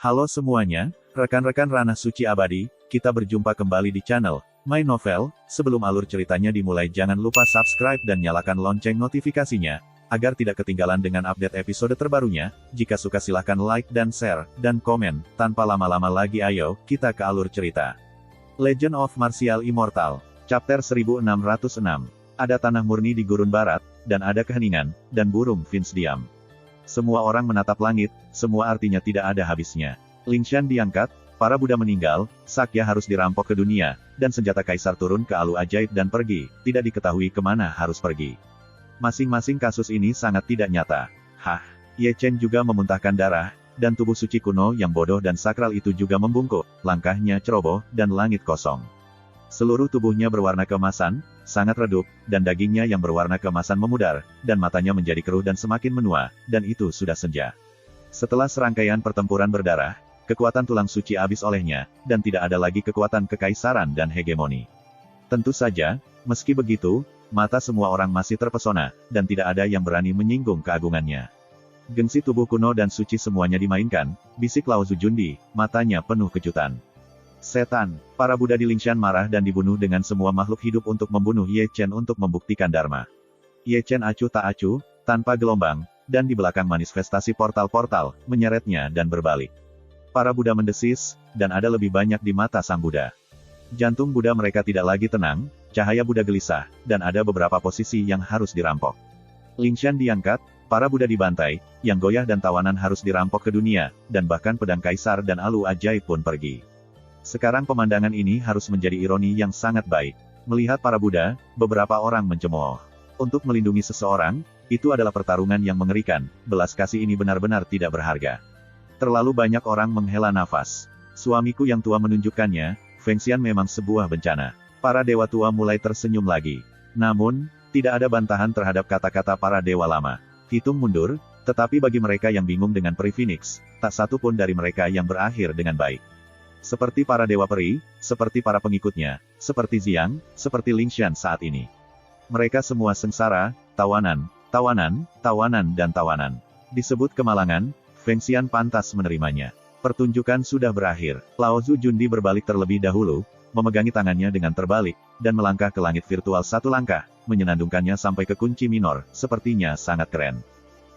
Halo semuanya, rekan-rekan Ranah Suci Abadi, kita berjumpa kembali di channel My Novel. Sebelum alur ceritanya dimulai, jangan lupa subscribe dan nyalakan lonceng notifikasinya, agar tidak ketinggalan dengan update episode terbarunya. Jika suka silahkan like dan share, dan komen. Tanpa lama-lama lagi ayo, kita ke alur cerita. Legend of Martial Immortal, Chapter 1606. Ada tanah murni di gurun barat, dan ada keheningan, dan burung Vince diam. Semua orang menatap langit, semua artinya tidak ada habisnya. Lingshan diangkat, para Buddha meninggal, Sakya harus dirampok ke dunia, dan senjata kaisar turun ke alu ajaib dan pergi, tidak diketahui kemana harus pergi. Masing-masing kasus ini sangat tidak nyata. Ye Chen juga memuntahkan darah, dan tubuh suci kuno yang bodoh dan sakral itu juga membungkuk, langkahnya ceroboh, dan langit kosong. Seluruh tubuhnya berwarna keemasan, sangat redup, dan dagingnya yang berwarna keemasan memudar, dan matanya menjadi keruh dan semakin menua, dan itu sudah senja. Setelah serangkaian pertempuran berdarah, kekuatan tulang suci habis olehnya, dan tidak ada lagi kekuatan kekaisaran dan hegemoni. Tentu saja, meski begitu, mata semua orang masih terpesona, dan tidak ada yang berani menyinggung keagungannya. Gengsi tubuh kuno dan suci semuanya dimainkan, bisik Lao Zujundi, matanya penuh kejutan. Setan, para Buddha di Lingshan marah dan dibunuh dengan semua makhluk hidup untuk membunuh Ye Chen untuk membuktikan Dharma. Ye Chen acuh tak acuh, tanpa gelombang, dan di belakang manifestasi portal-portal, menyeretnya dan berbalik. Para Buddha mendesis, dan ada lebih banyak di mata sang Buddha. Jantung Buddha mereka tidak lagi tenang, cahaya Buddha gelisah, dan ada beberapa posisi yang harus dirampok. Lingshan diangkat, para Buddha dibantai, yang goyah dan tawanan harus dirampok ke dunia, dan bahkan pedang kaisar dan alu ajaib pun pergi. Sekarang pemandangan ini harus menjadi ironi yang sangat baik. Melihat para Buddha, beberapa orang mencemooh. Untuk melindungi seseorang, itu adalah pertarungan yang mengerikan, belas kasih ini benar-benar tidak berharga. Terlalu banyak orang menghela nafas. Suamiku yang tua menunjukkannya, Feng Xian memang sebuah bencana. Para dewa tua mulai tersenyum lagi. Namun, tidak ada bantahan terhadap kata-kata para dewa lama. Hitung mundur, tetapi bagi mereka yang bingung dengan peri Phoenix, tak satu pun dari mereka yang berakhir dengan baik. Seperti para dewa peri, seperti para pengikutnya, seperti Xiang, seperti Lingshan saat ini. Mereka semua sengsara, tawanan, tawanan, tawanan dan tawanan. Disebut kemalangan, Feng Xian pantas menerimanya. Pertunjukan sudah berakhir. Lao Zujundi berbalik terlebih dahulu, memegangi tangannya dengan terbalik, dan melangkah ke langit virtual satu langkah, menyenandungkannya sampai ke kunci minor, sepertinya sangat keren.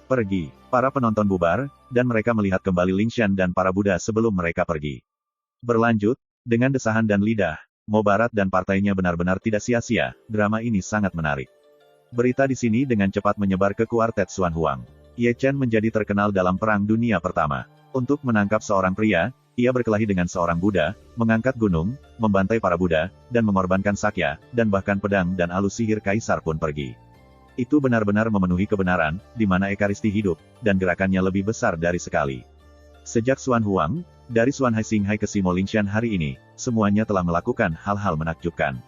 Pergi. Para penonton bubar, dan mereka melihat kembali Lingshan dan para Buddha sebelum mereka pergi. Berlanjut, dengan desahan dan lidah, Mo Barat dan partainya benar-benar tidak sia-sia, drama ini sangat menarik. Berita di sini dengan cepat menyebar ke kuartet Xuan Huang. Ye Chen menjadi terkenal dalam Perang Dunia Pertama. Untuk menangkap seorang pria, ia berkelahi dengan seorang Buddha, mengangkat gunung, membantai para Buddha, dan mengorbankan Sakya, dan bahkan pedang dan alu sihir kaisar pun pergi. Itu benar-benar memenuhi kebenaran, di mana Ekaristi hidup, dan gerakannya lebih besar dari sekali. Sejak Xuan Huang, dari Xuan Hai Xinghai ke Simo Lingshan hari ini, semuanya telah melakukan hal-hal menakjubkan.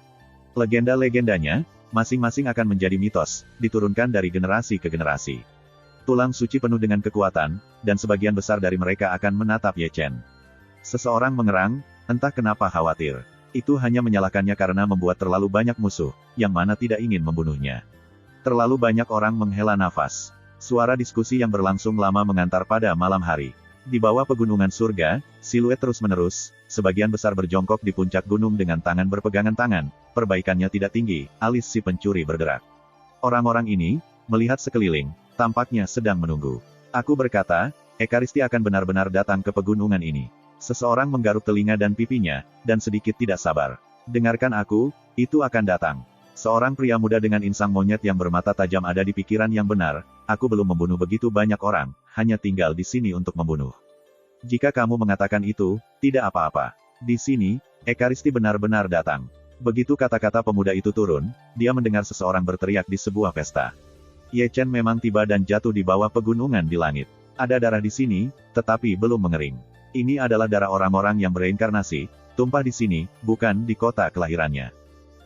Legenda-legendanya, masing-masing akan menjadi mitos, diturunkan dari generasi ke generasi. Tulang suci penuh dengan kekuatan, dan sebagian besar dari mereka akan menatap Ye Chen. Seseorang mengerang, entah kenapa khawatir. Itu hanya menyalahkannya karena membuat terlalu banyak musuh, yang mana tidak ingin membunuhnya. Terlalu banyak orang menghela nafas. Suara diskusi yang berlangsung lama mengantar pada malam hari. Di bawah pegunungan surga, siluet terus-menerus, sebagian besar berjongkok di puncak gunung dengan tangan berpegangan tangan, perbaikannya tidak tinggi, alis si pencuri bergerak. Orang-orang ini, melihat sekeliling, tampaknya sedang menunggu. Aku berkata, Ekaristi akan benar-benar datang ke pegunungan ini. Seseorang menggaruk telinga dan pipinya, dan sedikit tidak sabar. Dengarkan aku, itu akan datang. Seorang pria muda dengan insang monyet yang bermata tajam ada di pikiran yang benar, aku belum membunuh begitu banyak orang, hanya tinggal di sini untuk membunuh. Jika kamu mengatakan itu, tidak apa-apa. Di sini, Ekaristi benar-benar datang. Begitu kata-kata pemuda itu turun, dia mendengar seseorang berteriak di sebuah pesta. Ye Chen memang tiba dan jatuh di bawah pegunungan di langit. Ada darah di sini, tetapi belum mengering. Ini adalah darah orang-orang yang bereinkarnasi, tumpah di sini, bukan di kota kelahirannya.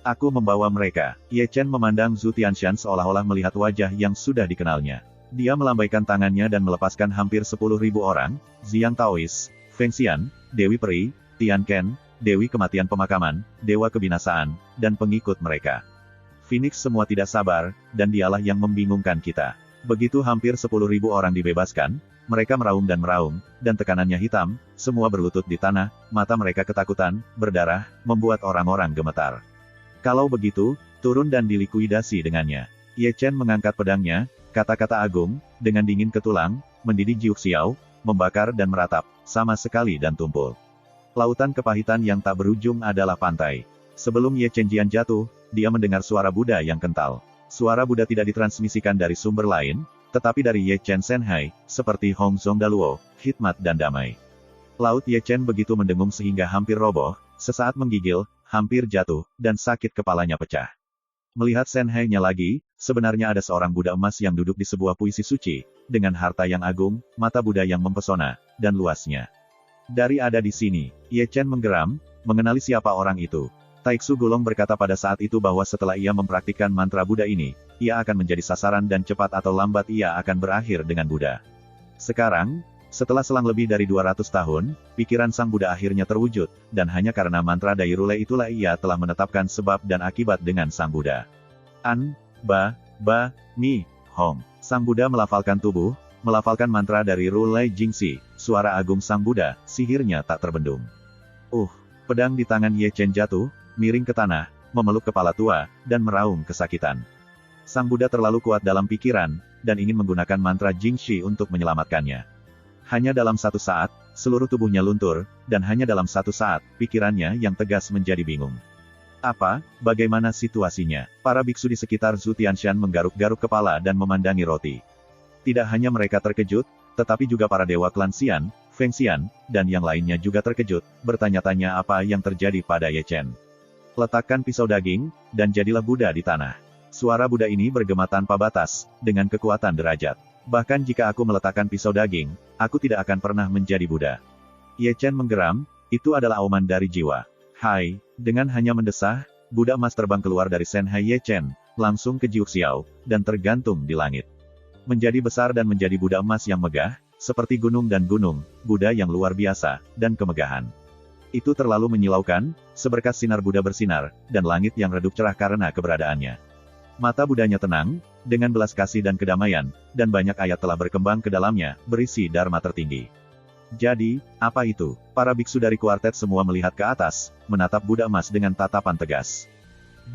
Aku membawa mereka. Ye Chen memandang Zhu Tianshan seolah-olah melihat wajah yang sudah dikenalnya. Dia melambaikan tangannya dan melepaskan hampir 10.000 orang, Xiang Taois, Feng Xian, Dewi Peri, Tian Ken, Dewi Kematian Pemakaman, Dewa Kebinasaan, dan pengikut mereka. Phoenix semua tidak sabar, dan dialah yang membingungkan kita. Begitu hampir 10.000 orang dibebaskan, mereka meraung, dan tekanannya hitam, semua berlutut di tanah, mata mereka ketakutan, berdarah, membuat orang-orang gemetar. Kalau begitu, turun dan dilikuidasi dengannya. Ye Chen mengangkat pedangnya, kata-kata agung, dengan dingin ke tulang, mendidih Jiu Xiao, membakar dan meratap, sama sekali dan tumpul. Lautan kepahitan yang tak berujung adalah pantai. Sebelum Ye Chen Jian jatuh, dia mendengar suara Buddha yang kental. Suara Buddha tidak ditransmisikan dari sumber lain, tetapi dari Ye Chen Senhai, seperti Hong Zong Daluo, hikmat dan damai. Laut Ye Chen begitu mendengung sehingga hampir roboh, sesaat menggigil, hampir jatuh, dan sakit kepalanya pecah. Melihat Senhai-nya lagi, sebenarnya ada seorang Buddha emas yang duduk di sebuah puisi suci, dengan harta yang agung, mata Buddha yang mempesona, dan luasnya. Dari ada di sini, Ye Chen menggeram, mengenali siapa orang itu. Taiksu Gulong berkata pada saat itu bahwa setelah ia mempraktikkan mantra Buddha ini, ia akan menjadi sasaran dan cepat atau lambat ia akan berakhir dengan Buddha. Sekarang, setelah selang lebih dari 200 tahun, pikiran Sang Buddha akhirnya terwujud, dan hanya karena mantra Dairule itulah ia telah menetapkan sebab dan akibat dengan Sang Buddha. An, Ba, Mi, Hong. Sang Buddha melafalkan tubuh, melafalkan mantra dari Rulei Jingxi, suara agung Sang Buddha, sihirnya tak terbendung. Pedang di tangan Ye Chen jatuh, miring ke tanah, memeluk kepala tua, dan meraung kesakitan. Sang Buddha terlalu kuat dalam pikiran, dan ingin menggunakan mantra Jingxi untuk menyelamatkannya. Hanya dalam satu saat, seluruh tubuhnya luntur, dan hanya dalam satu saat, pikirannya yang tegas menjadi bingung. Bagaimana situasinya? Para biksu di sekitar Zhu Tianshan menggaruk-garuk kepala dan memandangi roti. Tidak hanya mereka terkejut, tetapi juga para dewa klan Xian, Feng Xian, dan yang lainnya juga terkejut, bertanya-tanya apa yang terjadi pada Ye Chen. Letakkan pisau daging, dan jadilah Buddha di tanah. Suara Buddha ini bergema tanpa batas, dengan kekuatan derajat. Bahkan jika aku meletakkan pisau daging, aku tidak akan pernah menjadi Buddha. Ye Chen menggeram, itu adalah auman dari jiwa. Hai, dengan hanya mendesah, Buddha emas terbang keluar dari Senhai Ye Chen, langsung ke Jiu Xiao, dan tergantung di langit. Menjadi besar dan menjadi Buddha emas yang megah, seperti gunung dan gunung, Buddha yang luar biasa, dan kemegahan. Itu terlalu menyilaukan, seberkas sinar Buddha bersinar, dan langit yang redup cerah karena keberadaannya. Mata Buddhanya tenang, dengan belas kasih dan kedamaian, dan banyak ayat telah berkembang ke dalamnya, berisi dharma tertinggi. Jadi, apa itu? Para biksu dari kuartet semua melihat ke atas, menatap Buddha emas dengan tatapan tegas.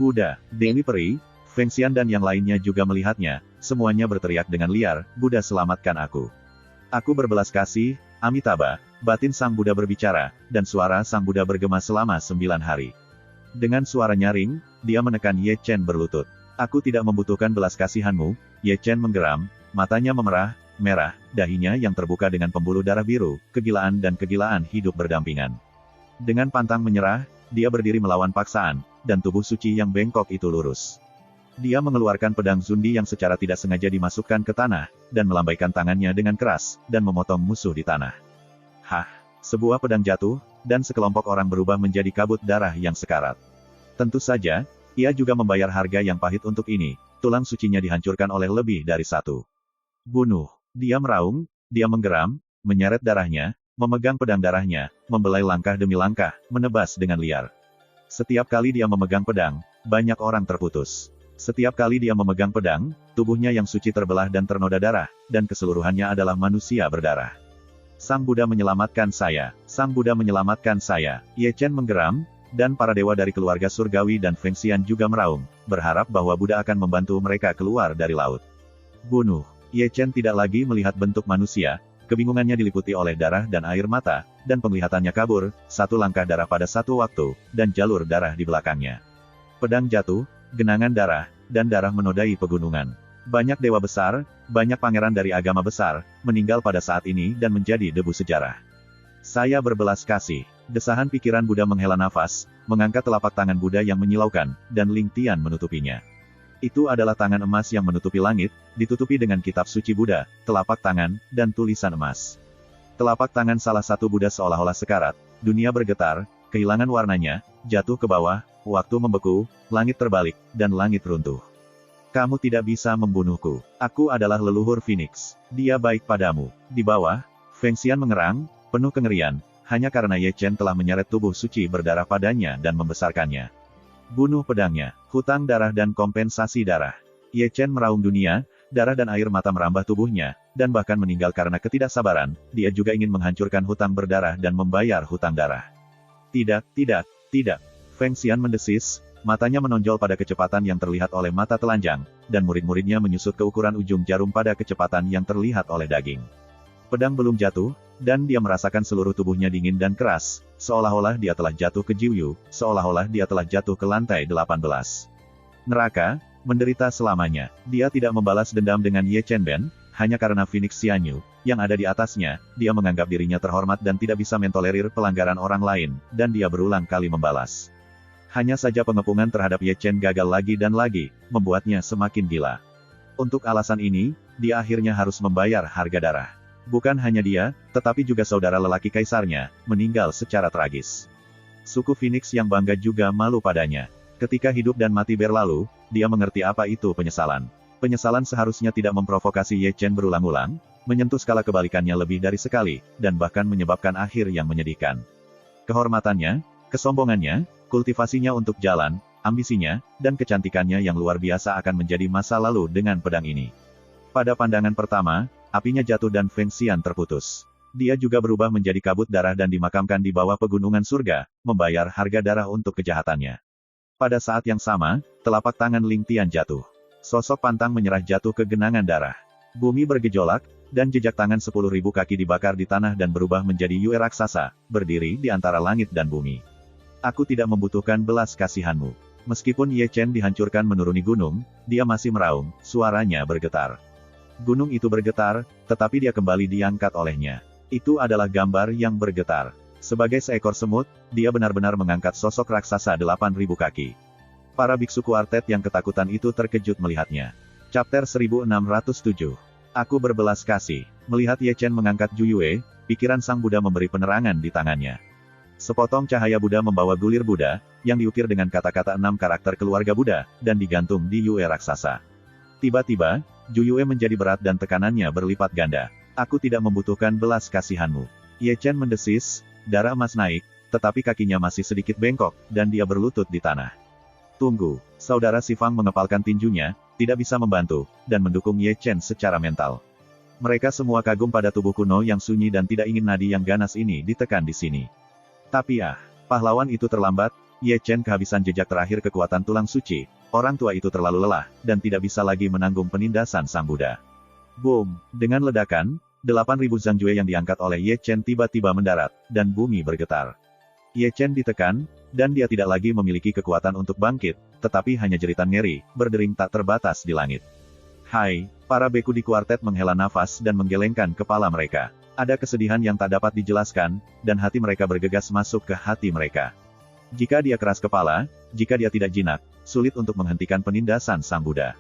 Buddha, Dewi Peri, Feng Xian dan yang lainnya juga melihatnya, semuanya berteriak dengan liar, Buddha selamatkan aku. Aku berbelas kasih, Amitabha, batin Sang Buddha berbicara, dan suara Sang Buddha bergema selama 9 hari. Dengan suara nyaring, dia menekan Ye Chen berlutut. Aku tidak membutuhkan belas kasihanmu, Ye Chen menggeram, matanya memerah, merah, dahinya yang terbuka dengan pembuluh darah biru, kegilaan dan kegilaan hidup berdampingan. Dengan pantang menyerah, dia berdiri melawan paksaan, dan tubuh suci yang bengkok itu lurus. Dia mengeluarkan pedang Zundi yang secara tidak sengaja dimasukkan ke tanah, dan melambaikan tangannya dengan keras, dan memotong musuh di tanah. Sebuah pedang jatuh, dan sekelompok orang berubah menjadi kabut darah yang sekarat. Tentu saja, ia juga membayar harga yang pahit untuk ini, tulang sucinya dihancurkan oleh lebih dari satu. Bunuh. Dia meraung, dia menggeram, menyeret darahnya, memegang pedang darahnya, membelai langkah demi langkah, menebas dengan liar. Setiap kali dia memegang pedang, banyak orang terputus. Setiap kali dia memegang pedang, tubuhnya yang suci terbelah dan ternoda darah, dan keseluruhannya adalah manusia berdarah. Sang Buddha menyelamatkan saya. Sang Buddha menyelamatkan saya. Ye Chen menggeram, dan para dewa dari keluarga surgawi dan Feng Xian juga meraung, berharap bahwa Buddha akan membantu mereka keluar dari laut. Bunuh. Ye Chen tidak lagi melihat bentuk manusia, kebingungannya diliputi oleh darah dan air mata, dan penglihatannya kabur, satu langkah darah pada satu waktu, dan jalur darah di belakangnya. Pedang jatuh, genangan darah, dan darah menodai pegunungan. Banyak dewa besar, banyak pangeran dari agama besar, meninggal pada saat ini dan menjadi debu sejarah. Saya berbelas kasih. Desahan pikiran Buddha menghela nafas, mengangkat telapak tangan Buddha yang menyilaukan, dan Ling Tian menutupinya. Itu adalah tangan emas yang menutupi langit, ditutupi dengan kitab suci Buddha, telapak tangan, dan tulisan emas. Telapak tangan salah satu Buddha seolah-olah sekarat, dunia bergetar, kehilangan warnanya, jatuh ke bawah, waktu membeku, langit terbalik, dan langit runtuh. Kamu tidak bisa membunuhku. Aku adalah leluhur Phoenix. Dia baik padamu. Di bawah, Feng Xian mengerang, penuh kengerian, hanya karena Ye Chen telah menyeret tubuh suci berdarah padanya dan membesarkannya. Bunuh pedangnya, hutang darah dan kompensasi darah. Ye Chen meraung dunia, Darah dan air mata merambah tubuhnya, dan bahkan meninggal karena ketidaksabaran, dia juga ingin menghancurkan hutang berdarah dan membayar hutang darah. Tidak, tidak, tidak. Feng Xian mendesis, matanya menonjol pada kecepatan yang terlihat oleh mata telanjang, dan murid-muridnya menyusut ke ukuran ujung jarum pada kecepatan yang terlihat oleh daging. Pedang belum jatuh, dan dia merasakan seluruh tubuhnya dingin dan keras, seolah-olah dia telah jatuh ke Jiuyu, seolah-olah dia telah jatuh ke lantai 18. Neraka, menderita selamanya. Dia tidak membalas dendam dengan Ye Chen Ben, hanya karena Phoenix Xianyu, yang ada di atasnya, dia menganggap dirinya terhormat dan tidak bisa mentolerir pelanggaran orang lain, dan dia berulang kali membalas. Hanya saja pengepungan terhadap Ye Chen gagal lagi dan lagi, membuatnya semakin gila. Untuk alasan ini, dia akhirnya harus membayar harga darah. Bukan hanya dia, tetapi juga saudara lelaki kaisarnya, meninggal secara tragis. Suku Phoenix yang bangga juga malu padanya. Ketika hidup dan mati berlalu, dia mengerti apa itu penyesalan. Penyesalan seharusnya tidak memprovokasi Ye Chen berulang-ulang, menyentuh skala kebalikannya lebih dari sekali, dan bahkan menyebabkan akhir yang menyedihkan. Kehormatannya, kesombongannya, kultivasinya untuk jalan, ambisinya, dan kecantikannya yang luar biasa akan menjadi masa lalu dengan pedang ini. Pada pandangan pertama, apinya jatuh dan Feng Xian terputus. Dia juga berubah menjadi kabut darah dan dimakamkan di bawah pegunungan surga, membayar harga darah untuk kejahatannya. Pada saat yang sama, telapak tangan Ling Tian jatuh. Sosok pantang menyerah jatuh ke genangan darah. Bumi bergejolak, dan jejak tangan 10.000 kaki dibakar di tanah dan berubah menjadi Yue raksasa, berdiri di antara langit dan bumi. Aku tidak membutuhkan belas kasihanmu. Meskipun Ye Chen dihancurkan menuruni gunung, dia masih meraung, suaranya bergetar. Gunung itu bergetar, tetapi dia kembali diangkat olehnya. Itu adalah gambar yang bergetar. Sebagai seekor semut, dia benar-benar mengangkat sosok raksasa 8.000 kaki. Para biksu kuartet yang ketakutan itu terkejut melihatnya. Chapter 1607. Aku berbelas kasih. Melihat Ye Chen mengangkat Ju Yue, pikiran Sang Buddha memberi penerangan di tangannya. Sepotong cahaya Buddha membawa gulir Buddha, yang diukir dengan kata-kata 6 karakter keluarga Buddha, dan digantung di Yue raksasa. Tiba-tiba, Ju Yue menjadi berat dan tekanannya berlipat ganda. Aku tidak membutuhkan belas kasihanmu. Ye Chen mendesis. Darah emas naik, tetapi kakinya masih sedikit bengkok, dan dia berlutut di tanah. Tunggu, saudara Si Fang mengepalkan tinjunya, tidak bisa membantu, dan mendukung Ye Chen secara mental. Mereka semua kagum pada tubuh kuno yang sunyi dan tidak ingin nadi yang ganas ini ditekan di sini. Tapi pahlawan itu terlambat, Ye Chen kehabisan jejak terakhir kekuatan tulang suci, orang tua itu terlalu lelah, dan tidak bisa lagi menanggung penindasan Sang Buddha. Boom, dengan ledakan, 8.000 Zhangjue yang diangkat oleh Ye Chen tiba-tiba mendarat, dan bumi bergetar. Ye Chen ditekan, dan dia tidak lagi memiliki kekuatan untuk bangkit, tetapi hanya jeritan ngeri, berdering tak terbatas di langit. Hai, para beku di kuartet menghela nafas dan menggelengkan kepala mereka. Ada kesedihan yang tak dapat dijelaskan, dan hati mereka bergegas masuk ke hati mereka. Jika dia keras kepala, jika dia tidak jinak, sulit untuk menghentikan penindasan Sang Buddha.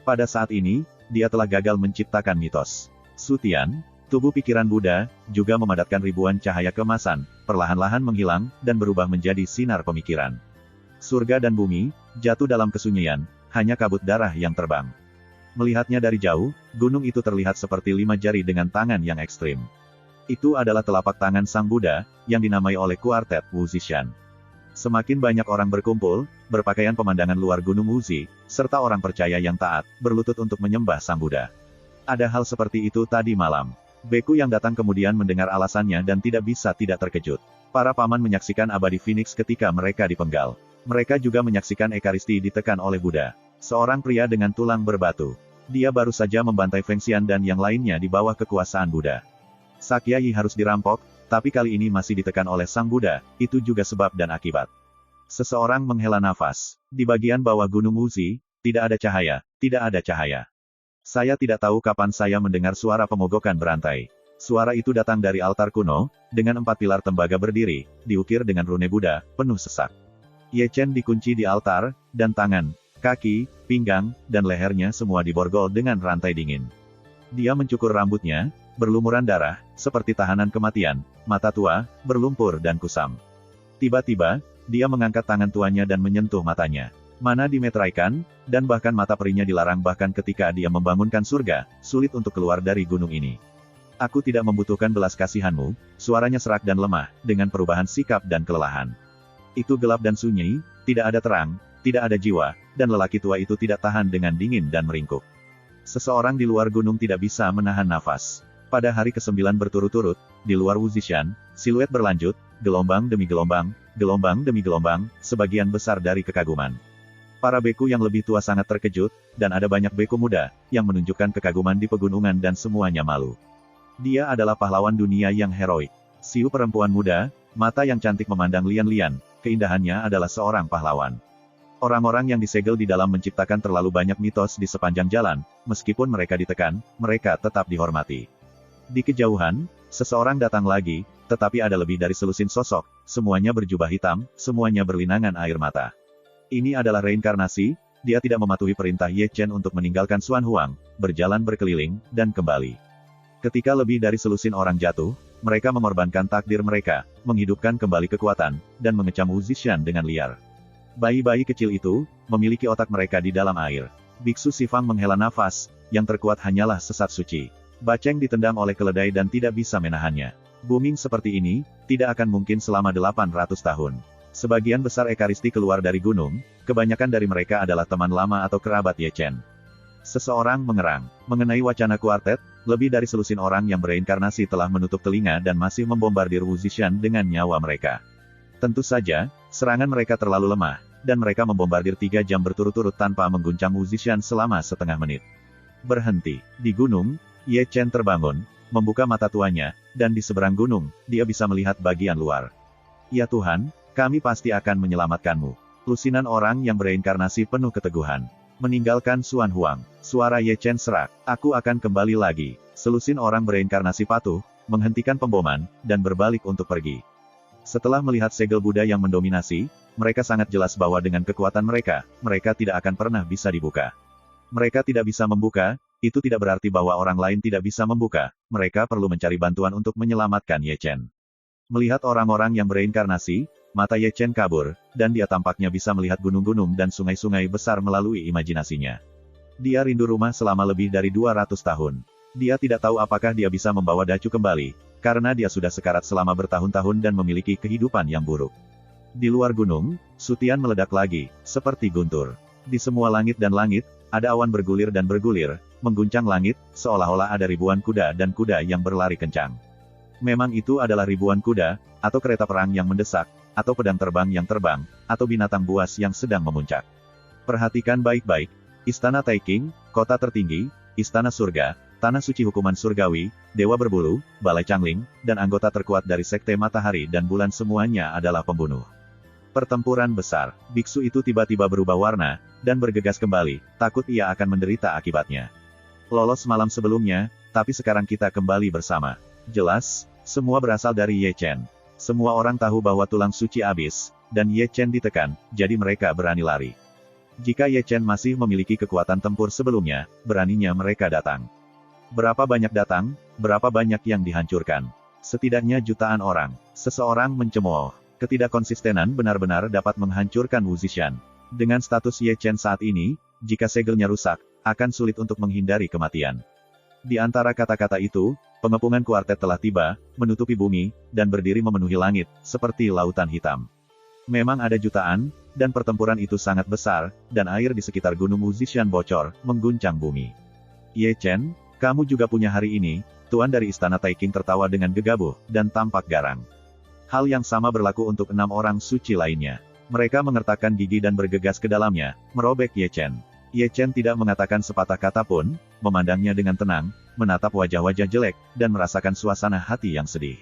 Pada saat ini, dia telah gagal menciptakan mitos. Sutian, tubuh pikiran Buddha, juga memadatkan ribuan cahaya keemasan, perlahan-lahan menghilang, dan berubah menjadi sinar pemikiran. Surga dan bumi, jatuh dalam kesunyian, hanya kabut darah yang terbang. Melihatnya dari jauh, gunung itu terlihat seperti 5 jari dengan tangan yang ekstrim. Itu adalah telapak tangan Sang Buddha, yang dinamai oleh kuartet Wu Zishan. Semakin banyak orang berkumpul, berpakaian pemandangan luar gunung Wuzi, serta orang percaya yang taat, berlutut untuk menyembah Sang Buddha. Ada hal seperti itu tadi malam. Beku yang datang kemudian mendengar alasannya dan tidak bisa tidak terkejut. Para paman menyaksikan abadi Phoenix ketika mereka dipenggal. Mereka juga menyaksikan Ekaristi ditekan oleh Buddha. Seorang pria dengan tulang berbatu. Dia baru saja membantai Feng Xian dan yang lainnya di bawah kekuasaan Buddha. Sakya Yi harus dirampok, tapi kali ini masih ditekan oleh Sang Buddha, itu juga sebab dan akibat. Seseorang menghela nafas. Di bagian bawah gunung Wuzi, tidak ada cahaya, tidak ada cahaya. Saya tidak tahu kapan saya mendengar suara pemogokan berantai. Suara itu datang dari altar kuno, dengan 4 pilar tembaga berdiri, diukir dengan rune Buddha, penuh sesak. Ye Chen dikunci di altar, dan tangan, kaki, pinggang, dan lehernya semua diborgol dengan rantai dingin. Dia mencukur rambutnya, berlumuran darah, seperti tahanan kematian, mata tua, berlumpur dan kusam. Tiba-tiba, dia mengangkat tangan tuanya dan menyentuh matanya. Mana dimeteraikan, dan bahkan mata perinya dilarang bahkan ketika dia membangunkan surga, sulit untuk keluar dari gunung ini. Aku tidak membutuhkan belas kasihanmu, suaranya serak dan lemah, dengan perubahan sikap dan kelelahan. Itu gelap dan sunyi, tidak ada terang, tidak ada jiwa, dan lelaki tua itu tidak tahan dengan dingin dan meringkuk. Seseorang di luar gunung tidak bisa menahan nafas. Pada hari ke-9 berturut-turut, di luar Wuzishan, siluet berlanjut, gelombang demi gelombang, gelombang demi gelombang, sebagian besar dari kekaguman. Para beku yang lebih tua sangat terkejut, dan ada banyak beku muda, yang menunjukkan kekaguman di pegunungan dan semuanya malu. Dia adalah pahlawan dunia yang heroik. Siu perempuan muda, mata yang cantik memandang Lian-Lian, keindahannya adalah seorang pahlawan. Orang-orang yang disegel di dalam menciptakan terlalu banyak mitos di sepanjang jalan, meskipun mereka ditekan, mereka tetap dihormati. Di kejauhan, seseorang datang lagi, tetapi ada lebih dari selusin sosok, semuanya berjubah hitam, semuanya berlinangan air mata. Ini adalah reinkarnasi, dia tidak mematuhi perintah Ye Chen untuk meninggalkan Xuan Huang, berjalan berkeliling, dan kembali. Ketika lebih dari selusin orang jatuh, mereka mengorbankan takdir mereka, menghidupkan kembali kekuatan, dan mengecam Wuzishan dengan liar. Bayi-bayi kecil itu, memiliki otak mereka di dalam air. Biksu Sifang menghela nafas, yang terkuat hanyalah sesat suci. Baceng ditendang oleh keledai dan tidak bisa menahannya. Booming seperti ini, tidak akan mungkin selama 800 tahun. Sebagian besar Ekaristi keluar dari gunung, kebanyakan dari mereka adalah teman lama atau kerabat Ye Chen. Seseorang mengerang. Mengenai wacana kuartet, lebih dari selusin orang yang bereinkarnasi telah menutup telinga dan masih membombardir Wuzishan dengan nyawa mereka. Tentu saja, serangan mereka terlalu lemah, dan mereka membombardir 3 jam berturut-turut tanpa mengguncang Wuzishan selama setengah menit. Berhenti. Di gunung, Ye Chen terbangun, membuka mata tuanya, dan di seberang gunung, dia bisa melihat bagian luar. Ya Tuhan, kami pasti akan menyelamatkanmu. Lusinan orang yang bereinkarnasi penuh keteguhan. Meninggalkan Xuan Huang. Suara Ye Chen serak. Aku akan kembali lagi. Selusin orang bereinkarnasi patuh, menghentikan pemboman, dan berbalik untuk pergi. Setelah melihat segel Buddha yang mendominasi, mereka sangat jelas bahwa dengan kekuatan mereka, mereka tidak akan pernah bisa dibuka. Mereka tidak bisa membuka, itu tidak berarti bahwa orang lain tidak bisa membuka, mereka perlu mencari bantuan untuk menyelamatkan Ye Chen. Melihat orang-orang yang bereinkarnasi, mata Ye Chen kabur, dan dia tampaknya bisa melihat gunung-gunung dan sungai-sungai besar melalui imajinasinya. Dia rindu rumah selama lebih dari 200 tahun. Dia tidak tahu apakah dia bisa membawa Dacu kembali, karena dia sudah sekarat selama bertahun-tahun dan memiliki kehidupan yang buruk. Di luar gunung, Sutian meledak lagi, seperti guntur. Di semua langit dan langit, ada awan bergulir dan bergulir, mengguncang langit, seolah-olah ada ribuan kuda dan kuda yang berlari kencang. Memang itu adalah ribuan kuda, atau kereta perang yang mendesak, atau pedang terbang yang terbang, atau binatang buas yang sedang memuncak. Perhatikan baik-baik. Istana Taiking, kota tertinggi, istana surga, tanah suci hukuman surgawi, dewa berbulu, balai Changling, dan anggota terkuat dari sekte matahari dan bulan semuanya adalah pembunuh. Pertempuran besar. Biksu itu tiba-tiba berubah warna, dan bergegas kembali, takut ia akan menderita akibatnya. Lolos malam sebelumnya, tapi sekarang kita kembali bersama. Jelas, semua berasal dari Ye Chen. Semua orang tahu bahwa tulang suci habis, dan Ye Chen ditekan, jadi mereka berani lari. Jika Ye Chen masih memiliki kekuatan tempur sebelumnya, beraninya mereka datang. Berapa banyak datang, berapa banyak yang dihancurkan. Setidaknya jutaan orang. Seseorang mencemooh. Ketidakkonsistenan benar-benar dapat menghancurkan Wuzishan. Dengan status Ye Chen saat ini, jika segelnya rusak, akan sulit untuk menghindari kematian. Di antara kata-kata itu, pengepungan kuartet telah tiba, menutupi bumi, dan berdiri memenuhi langit, seperti lautan hitam. Memang ada jutaan, dan pertempuran itu sangat besar, dan air di sekitar gunung Wuzishan bocor, mengguncang bumi. Ye Chen, kamu juga punya hari ini, Tuan dari Istana Taiking tertawa dengan gegabah, dan tampak garang. Hal yang sama berlaku untuk 6 orang suci lainnya. Mereka mengertakkan gigi dan bergegas ke dalamnya, merobek Ye Chen. Ye Chen tidak mengatakan sepatah kata pun, memandangnya dengan tenang, menatap wajah-wajah jelek, dan merasakan suasana hati yang sedih.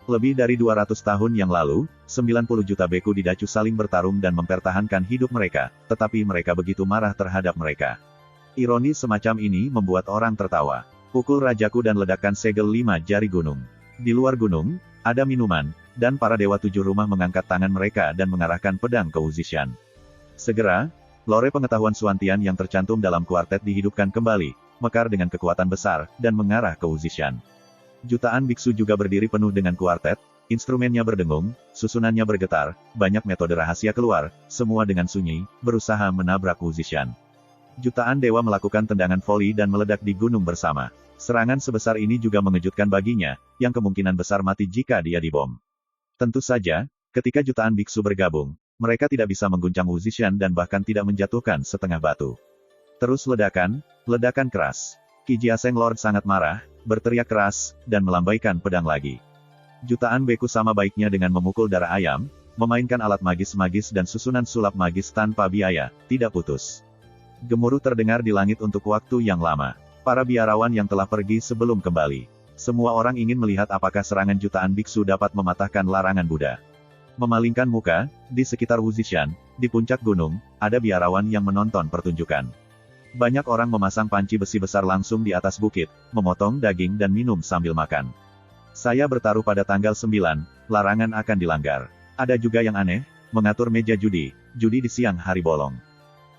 Lebih dari 200 tahun yang lalu, 90 juta beku di Dacu saling bertarung dan mempertahankan hidup mereka, tetapi mereka begitu marah terhadap mereka. Ironi semacam ini membuat orang tertawa. Pukul rajaku dan ledakan segel 5 jari gunung. Di luar gunung, ada minuman, dan para dewa 7 rumah mengangkat tangan mereka dan mengarahkan pedang ke Wuzishan. Segera, lore pengetahuan Suantian yang tercantum dalam kuartet dihidupkan kembali, mekar dengan kekuatan besar, dan mengarah ke Wuzishan. Jutaan biksu juga berdiri penuh dengan kuartet, instrumennya berdengung, susunannya bergetar, banyak metode rahasia keluar, semua dengan sunyi, berusaha menabrak Wuzishan. Jutaan dewa melakukan tendangan voli dan meledak di gunung bersama. Serangan sebesar ini juga mengejutkan baginya, yang kemungkinan besar mati jika dia dibom. Tentu saja, ketika jutaan biksu bergabung, mereka tidak bisa mengguncang Wuzishan dan bahkan tidak menjatuhkan setengah batu. Terus ledakan, Ledakan keras. Qi Jiaseng Lord sangat marah, berteriak keras, dan melambaikan pedang lagi. Jutaan beku sama baiknya dengan memukul darah ayam, memainkan alat magis-magis dan susunan sulap magis tanpa biaya, tidak putus. Gemuruh terdengar di langit untuk waktu yang lama. Para biarawan yang telah pergi sebelum kembali. Semua orang ingin melihat apakah serangan jutaan biksu dapat mematahkan larangan Buddha. Memalingkan muka, di sekitar Wuzishan, di puncak gunung, ada biarawan yang menonton pertunjukan. Banyak orang memasang panci besi besar langsung di atas bukit, memotong daging dan minum sambil makan. Saya bertaruh pada tanggal 9, larangan akan dilanggar. Ada juga yang aneh, mengatur meja judi di siang hari bolong.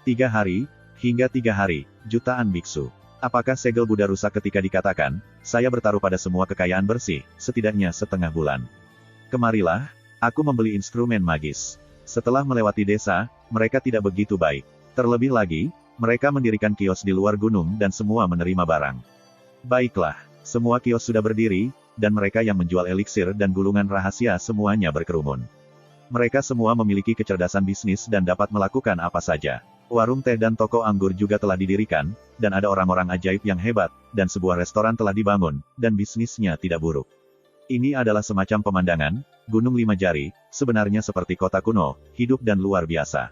3 hari, hingga 3 hari, jutaan biksu. Apakah segel Buddha rusak ketika dikatakan, saya bertaruh pada semua kekayaan bersih, setidaknya setengah bulan. Kemarilah, aku membeli instrumen magis. Setelah melewati desa, mereka tidak begitu baik. Terlebih lagi, mereka mendirikan kios di luar gunung dan semua menerima barang. Baiklah, semua kios sudah berdiri, dan mereka yang menjual eliksir dan gulungan rahasia semuanya berkerumun. Mereka semua memiliki kecerdasan bisnis dan dapat melakukan apa saja. Warung teh dan toko anggur juga telah didirikan, dan ada orang-orang ajaib yang hebat, dan sebuah restoran telah dibangun, dan bisnisnya tidak buruk. Ini adalah semacam pemandangan, Gunung Lima Jari, sebenarnya seperti kota kuno, hidup dan luar biasa.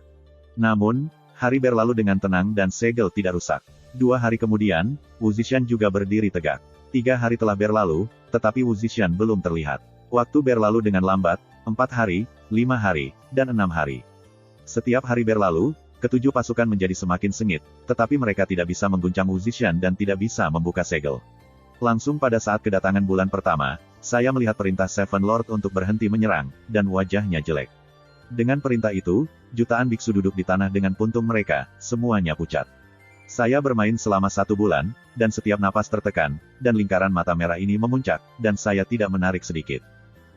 Namun, hari berlalu dengan tenang dan segel tidak rusak. 2 hari kemudian, Wuzishan juga berdiri tegak. 3 hari telah berlalu, tetapi Wuzishan belum terlihat. Waktu berlalu dengan lambat, 4 hari, 5 hari, dan 6 hari. Setiap hari berlalu, ketujuh pasukan menjadi semakin sengit, tetapi mereka tidak bisa mengguncang Wuzishan dan tidak bisa membuka segel. Langsung pada saat kedatangan bulan pertama, saya melihat perintah Seven Lord untuk berhenti menyerang, dan wajahnya jelek. Dengan perintah itu, jutaan biksu duduk di tanah dengan puntung mereka, semuanya pucat. Saya bermain selama 1 bulan, dan setiap napas tertekan, dan lingkaran mata merah ini memuncak, dan saya tidak menarik sedikit.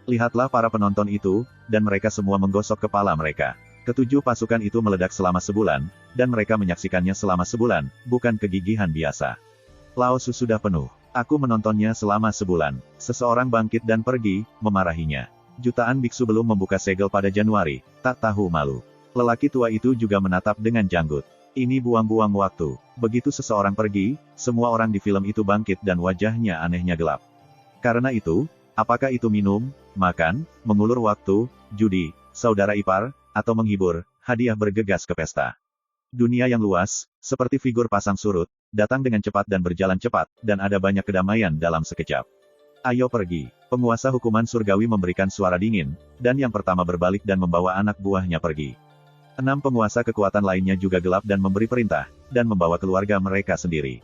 Lihatlah para penonton itu, dan mereka semua menggosok kepala mereka. Ketujuh pasukan itu meledak selama sebulan, dan mereka menyaksikannya selama sebulan, bukan kegigihan biasa. Laosu sudah penuh. Aku menontonnya selama sebulan. Seseorang bangkit dan pergi, memarahinya. Jutaan biksu belum membuka segel pada Januari, tak tahu malu. Lelaki tua itu juga menatap dengan janggut. Ini buang-buang waktu. Begitu seseorang pergi, semua orang di film itu bangkit dan wajahnya anehnya gelap. Karena itu, apakah itu minum, makan, mengulur waktu, judi, saudara ipar, atau menghibur, hadiah bergegas ke pesta. Dunia yang luas, seperti figur pasang surut, datang dengan cepat dan berjalan cepat, dan ada banyak kedamaian dalam sekejap. Ayo pergi. Penguasa hukuman surgawi memberikan suara dingin, dan yang pertama berbalik dan membawa anak buahnya pergi. 6 penguasa kekuatan lainnya juga gelap dan memberi perintah, dan membawa keluarga mereka sendiri.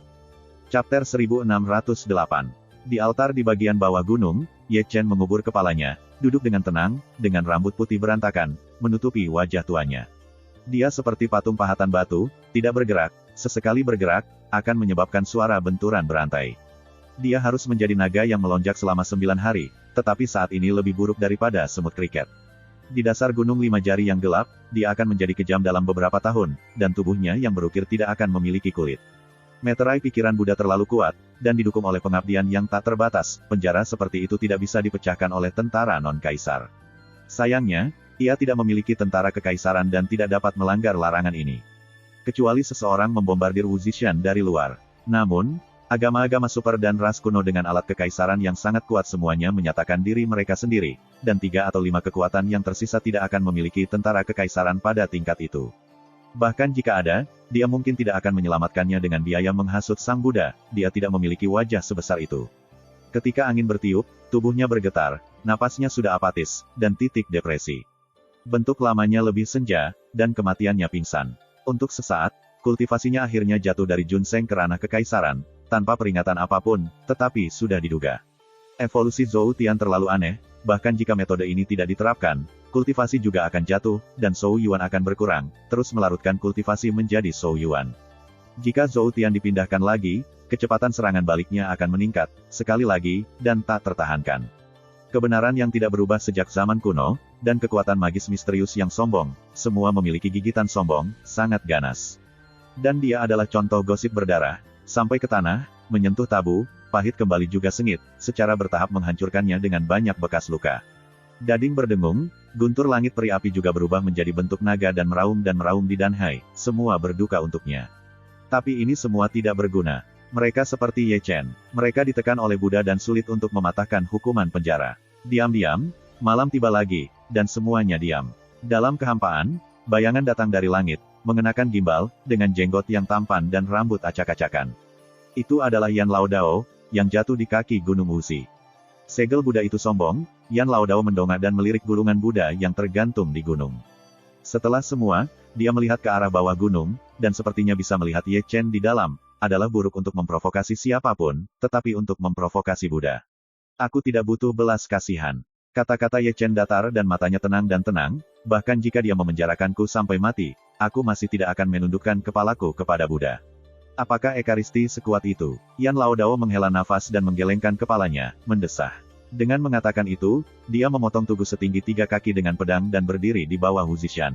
Chapter 1608. Di altar di bagian bawah gunung, Ye Chen mengubur kepalanya, duduk dengan tenang, dengan rambut putih berantakan, menutupi wajah tuanya. Dia seperti patung pahatan batu, tidak bergerak, sesekali bergerak, akan menyebabkan suara benturan berantai. Dia harus menjadi naga yang melonjak selama 9 hari, tetapi saat ini lebih buruk daripada semut kriket. Di dasar gunung 5 jari yang gelap, dia akan menjadi kejam dalam beberapa tahun, dan tubuhnya yang berukir tidak akan memiliki kulit. Meterai pikiran Buddha terlalu kuat, dan didukung oleh pengabdian yang tak terbatas, penjara seperti itu tidak bisa dipecahkan oleh tentara non-kaisar. Sayangnya, ia tidak memiliki tentara kekaisaran dan tidak dapat melanggar larangan ini. Kecuali seseorang membombardir Wuzishan dari luar. Namun, agama-agama super dan ras kuno dengan alat kekaisaran yang sangat kuat semuanya menyatakan diri mereka sendiri, dan 3 atau 5 kekuatan yang tersisa tidak akan memiliki tentara kekaisaran pada tingkat itu. Bahkan jika ada, dia mungkin tidak akan menyelamatkannya dengan biaya menghasut Sang Buddha, dia tidak memiliki wajah sebesar itu. Ketika angin bertiup, tubuhnya bergetar, napasnya sudah apatis, dan titik depresi. Bentuk lamanya lebih senja, dan kematiannya pingsan. Untuk sesaat, kultivasinya akhirnya jatuh dari Junseng ke ranah kekaisaran, tanpa peringatan apapun, tetapi sudah diduga. Evolusi Zhou Tian terlalu aneh, bahkan jika metode ini tidak diterapkan, kultivasi juga akan jatuh, dan Zhou Yuan akan berkurang, terus melarutkan kultivasi menjadi Zhou Yuan. Jika Zhou Tian dipindahkan lagi, kecepatan serangan baliknya akan meningkat, sekali lagi, dan tak tertahankan. Kebenaran yang tidak berubah sejak zaman kuno, dan kekuatan magis misterius yang sombong, semua memiliki gigitan sombong, sangat ganas. Dan dia adalah contoh gosip berdarah, sampai ke tanah, menyentuh tabu, pahit kembali juga sengit, secara bertahap menghancurkannya dengan banyak bekas luka. Dading berdengung, guntur langit peri api juga berubah menjadi bentuk naga dan meraung di Danhai, semua berduka untuknya. Tapi ini semua tidak berguna. Mereka seperti Ye Chen. Mereka ditekan oleh Buddha dan sulit untuk mematahkan hukuman penjara. Diam-diam, malam tiba lagi, dan semuanya diam. Dalam kehampaan, bayangan datang dari langit, mengenakan gimbal, dengan jenggot yang tampan dan rambut acak-acakan. Itu adalah Yan Laodao, yang jatuh di kaki Gunung Wuxi. Segel Buddha itu sombong, Yan Laodao mendongak dan melirik gulungan Buddha yang tergantung di gunung. Setelah semua, dia melihat ke arah bawah gunung, dan sepertinya bisa melihat Ye Chen di dalam, adalah buruk untuk memprovokasi siapapun, tetapi untuk memprovokasi Buddha. Aku tidak butuh belas kasihan. Kata-kata Ye Chen datar dan matanya tenang, bahkan jika dia memenjarakanku sampai mati, aku masih tidak akan menundukkan kepalaku kepada Buddha. Apakah Ekaristi sekuat itu? Yan Laodao menghela nafas dan menggelengkan kepalanya, mendesah. Dengan mengatakan itu, dia memotong tugu setinggi 3 kaki dengan pedang dan berdiri di bawah Wuzishan.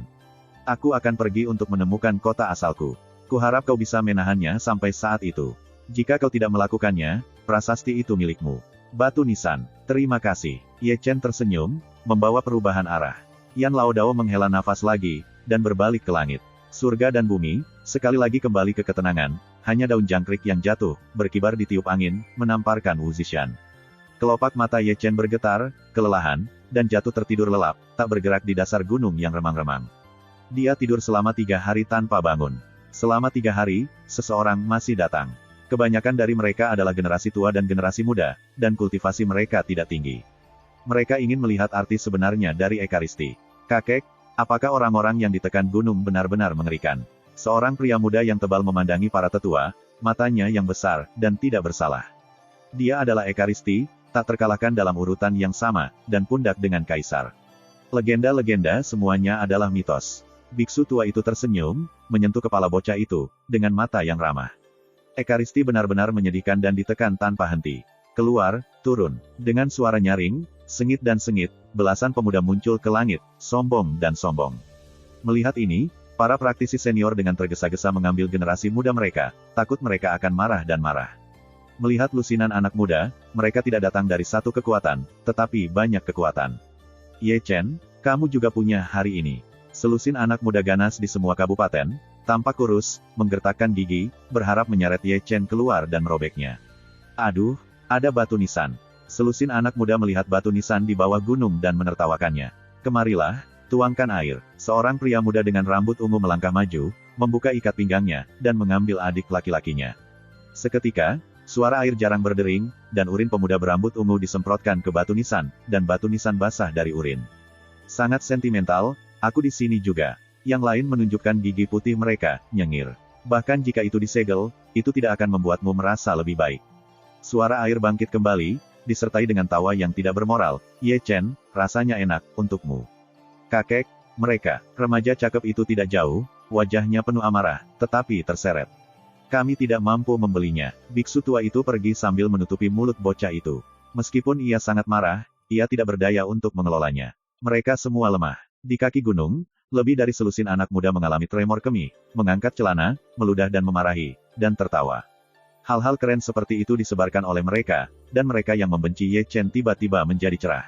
Aku akan pergi untuk menemukan kota asalku. Kuharap kau bisa menahannya sampai saat itu. Jika kau tidak melakukannya, prasasti itu milikmu. Batu nisan. Terima kasih. Ye Chen tersenyum, membawa perubahan arah. Yan Laodao menghela nafas lagi, dan berbalik ke langit. Surga dan bumi, sekali lagi kembali ke ketenangan, hanya daun jangkrik yang jatuh, berkibar di tiup angin, menamparkan Wuzishan. Kelopak mata Ye Chen bergetar, kelelahan, dan jatuh tertidur lelap, tak bergerak di dasar gunung yang remang-remang. Dia tidur selama 3 hari tanpa bangun. Selama 3 hari, seseorang masih datang. Kebanyakan dari mereka adalah generasi tua dan generasi muda, dan kultivasi mereka tidak tinggi. Mereka ingin melihat arti sebenarnya dari Ekaristi. Kakek, apakah orang-orang yang ditekan gunung benar-benar mengerikan? Seorang pria muda yang tebal memandangi para tetua, matanya yang besar, dan tidak bersalah. Dia adalah Ekaristi, tak terkalahkan dalam urutan yang sama, dan pundak dengan kaisar. Legenda-legenda semuanya adalah mitos. Biksu tua itu tersenyum, menyentuh kepala bocah itu, dengan mata yang ramah. Ekaristi benar-benar menyedihkan dan ditekan tanpa henti. Keluar, turun. Dengan suara nyaring, sengit dan sengit, belasan pemuda muncul ke langit, sombong dan sombong. Melihat ini, para praktisi senior dengan tergesa-gesa mengambil generasi muda mereka, takut mereka akan marah dan marah. Melihat lusinan anak muda, mereka tidak datang dari satu kekuatan, tetapi banyak kekuatan. Ye Chen, kamu juga punya hari ini. Selusin anak muda ganas di semua kabupaten, tampak kurus, menggertakkan gigi, berharap menyeret Ye Chen keluar dan merobeknya. Aduh, ada batu nisan. Selusin anak muda melihat batu nisan di bawah gunung dan menertawakannya. Kemarilah, tuangkan air. Seorang pria muda dengan rambut ungu melangkah maju, membuka ikat pinggangnya, dan mengambil adik laki-lakinya. Seketika, suara air jarang berdering, dan urin pemuda berambut ungu disemprotkan ke batu nisan, dan batu nisan basah dari urin. Sangat sentimental. Aku di sini juga. Yang lain menunjukkan gigi putih mereka, nyengir. Bahkan jika itu disegel, itu tidak akan membuatmu merasa lebih baik. Suara air bangkit kembali, disertai dengan tawa yang tidak bermoral. Ye Chen, rasanya enak, untukmu. Kakek, mereka, remaja cakep itu tidak jauh, wajahnya penuh amarah, tetapi terseret. Kami tidak mampu membelinya. Biksu tua itu pergi sambil menutupi mulut bocah itu. Meskipun ia sangat marah, ia tidak berdaya untuk mengelolanya. Mereka semua lemah. Di kaki gunung, lebih dari selusin anak muda mengalami tremor kemih, mengangkat celana, meludah dan memarahi, dan tertawa. Hal-hal keren seperti itu disebarkan oleh mereka, dan mereka yang membenci Ye Chen tiba-tiba menjadi cerah.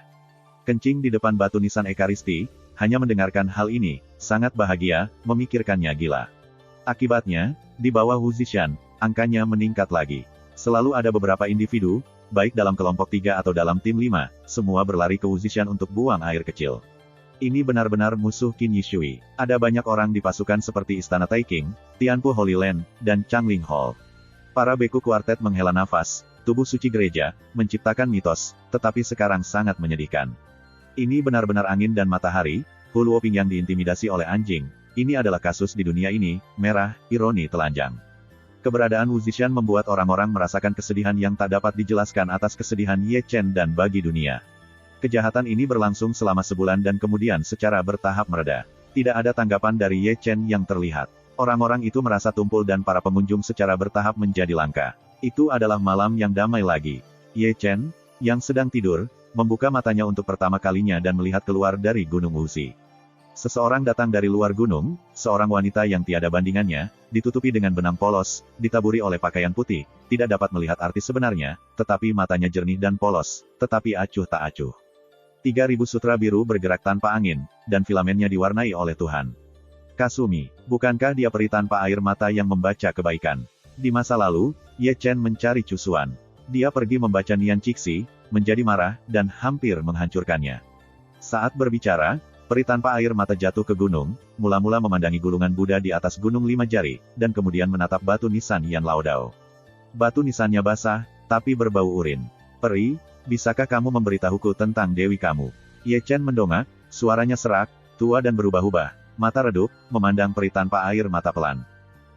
Kencing di depan batu nisan Ekaristi, hanya mendengarkan hal ini, sangat bahagia, memikirkannya gila. Akibatnya, di bawah Wuzishan, angkanya meningkat lagi. Selalu ada beberapa individu, baik dalam kelompok 3 atau dalam tim 5, semua berlari ke Wuzishan untuk buang air kecil. Ini benar-benar musuh Qin Yishui. Ada banyak orang di pasukan seperti Istana Taiking, Tianpu Holy Land, dan Changling Hall. Para beku kuartet menghela nafas, tubuh suci gereja, menciptakan mitos, tetapi sekarang sangat menyedihkan. Ini benar-benar angin dan matahari, Huluoping yang diintimidasi oleh anjing. Ini adalah kasus di dunia ini, merah, ironi telanjang. Keberadaan Wuzishan membuat orang-orang merasakan kesedihan yang tak dapat dijelaskan atas kesedihan Ye Chen dan bagi dunia. Kejahatan ini berlangsung selama sebulan dan kemudian secara bertahap mereda. Tidak ada tanggapan dari Ye Chen yang terlihat. Orang-orang itu merasa tumpul dan para pengunjung secara bertahap menjadi langka. Itu adalah malam yang damai lagi. Ye Chen, yang sedang tidur, membuka matanya untuk pertama kalinya dan melihat keluar dari Gunung Wuxi. Seseorang datang dari luar gunung, seorang wanita yang tiada bandingannya, ditutupi dengan benang polos, ditaburi oleh pakaian putih, tidak dapat melihat arti sebenarnya, tetapi matanya jernih dan polos, tetapi acuh tak acuh. 3.000 sutra biru bergerak tanpa angin, dan filamennya diwarnai oleh Tuhan. Kasumi, bukankah dia peri tanpa air mata yang membaca kebaikan? Di masa lalu, Ye Chen mencari Cusuan. Dia pergi membaca Nian Cixi, menjadi marah, dan hampir menghancurkannya. Saat berbicara, peri tanpa air mata jatuh ke gunung, mula-mula memandangi gulungan Buddha di atas gunung 5 jari, dan kemudian menatap batu nisan Yan Laodao. Batu nisannya basah, tapi berbau urin. Peri, bisakah kamu memberitahuku tentang dewi kamu? Ye Chen mendongak, suaranya serak, tua dan berubah-ubah, mata redup, memandang peri tanpa air mata pelan.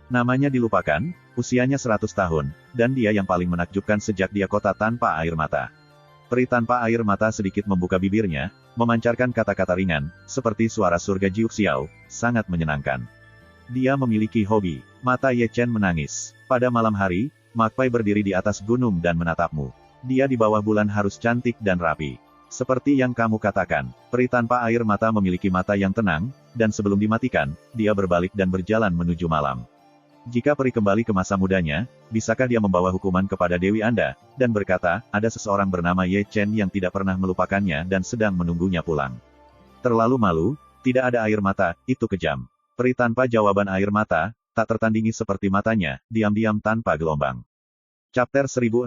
Namanya dilupakan, usianya 100 tahun, dan dia yang paling menakjubkan sejak dia kota tanpa air mata. Peri tanpa air mata sedikit membuka bibirnya, memancarkan kata-kata ringan, seperti suara surga Jiuxiao, sangat menyenangkan. Dia memiliki hobi. Mata Ye Chen menangis. Pada malam hari, Magpie berdiri di atas gunung dan menatapmu. Dia di bawah bulan harus cantik dan rapi. Seperti yang kamu katakan, peri tanpa air mata memiliki mata yang tenang, dan sebelum dimatikan, dia berbalik dan berjalan menuju malam. Jika peri kembali ke masa mudanya, bisakah dia membawa hukuman kepada Dewi Anda, dan berkata, ada seseorang bernama Ye Chen yang tidak pernah melupakannya dan sedang menunggunya pulang. Terlalu malu, tidak ada air mata, itu kejam. Peri tanpa jawaban air mata, tak tertandingi seperti matanya, diam-diam tanpa gelombang. Chapter 1609.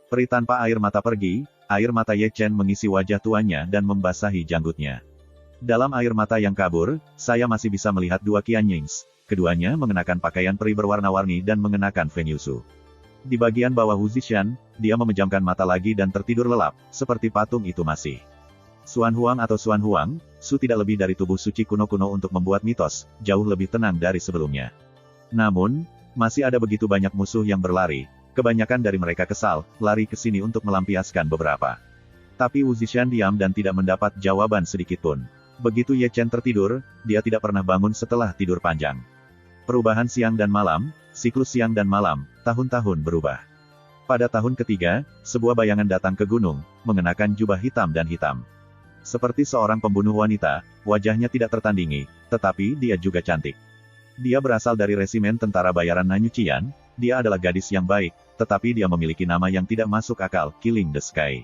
Peri tanpa air mata pergi, air mata Ye Chen mengisi wajah tuanya dan membasahi janggutnya. Dalam air mata yang kabur, saya masih bisa melihat dua Qianyings. Keduanya mengenakan pakaian peri berwarna-warni dan mengenakan Fenyusu. Di bagian bawah Wuzishan, dia memejamkan mata lagi dan tertidur lelap, seperti patung itu masih. Suan Huang atau Suan Huang, Su tidak lebih dari tubuh suci kuno-kuno untuk membuat mitos, jauh lebih tenang dari sebelumnya. Namun, masih ada begitu banyak musuh yang berlari, kebanyakan dari mereka kesal, lari ke sini untuk melampiaskan beberapa. Tapi Wuzishan diam dan tidak mendapat jawaban sedikitpun. Begitu Ye Chen tertidur, dia tidak pernah bangun setelah tidur panjang. Perubahan siang dan malam, siklus siang dan malam, tahun-tahun berubah. Pada tahun ketiga, sebuah bayangan datang ke gunung, mengenakan jubah hitam dan hitam. Seperti seorang pembunuh wanita, wajahnya tidak tertandingi, tetapi dia juga cantik. Dia berasal dari resimen tentara bayaran Nanyucian, dia adalah gadis yang baik, tetapi dia memiliki nama yang tidak masuk akal, Killing the Sky.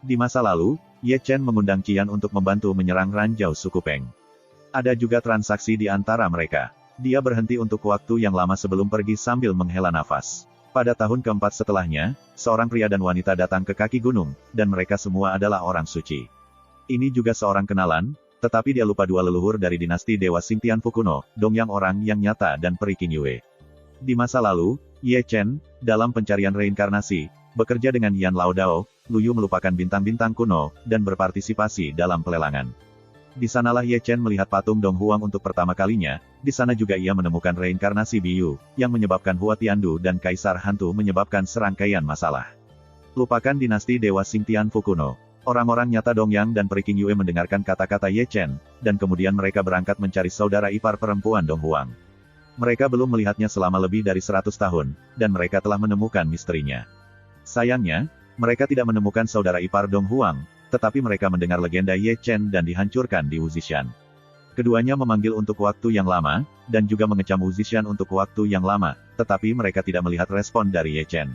Di masa lalu, Ye Chen mengundang Qian untuk membantu menyerang Ranjau suku Peng. Ada juga transaksi di antara mereka. Dia berhenti untuk waktu yang lama sebelum pergi sambil menghela nafas. Pada tahun keempat setelahnya, seorang pria dan wanita datang ke kaki gunung, dan mereka semua adalah orang suci. Ini juga seorang kenalan, tetapi dia lupa dua leluhur dari dinasti Dewa Xingtianfu kuno, Dongyang orang yang nyata dan peri Qingyue. Di masa lalu, Ye Chen, dalam pencarian reinkarnasi, bekerja dengan Yan Laodao, Luyu melupakan bintang-bintang kuno, dan berpartisipasi dalam pelelangan. Di sanalah Ye Chen melihat patung Dong Huang untuk pertama kalinya, di sana juga ia menemukan reinkarnasi Biyu, yang menyebabkan Hua Tiandu dan Kaisar Hantu menyebabkan serangkaian masalah. Lupakan dinasti Dewa Xingtianfu kuno. Orang-orang nyata Dongyang dan peri Qingyue mendengarkan kata-kata Ye Chen, dan kemudian mereka berangkat mencari saudara ipar perempuan Dong Huang. Mereka belum melihatnya selama lebih dari 100 tahun, dan mereka telah menemukan misterinya. Sayangnya, mereka tidak menemukan saudara ipar Dong Huang, tetapi mereka mendengar legenda Ye Chen dan dihancurkan di Wuzishan. Keduanya memanggil untuk waktu yang lama, dan juga mengecam Wuzishan untuk waktu yang lama, tetapi mereka tidak melihat respon dari Ye Chen.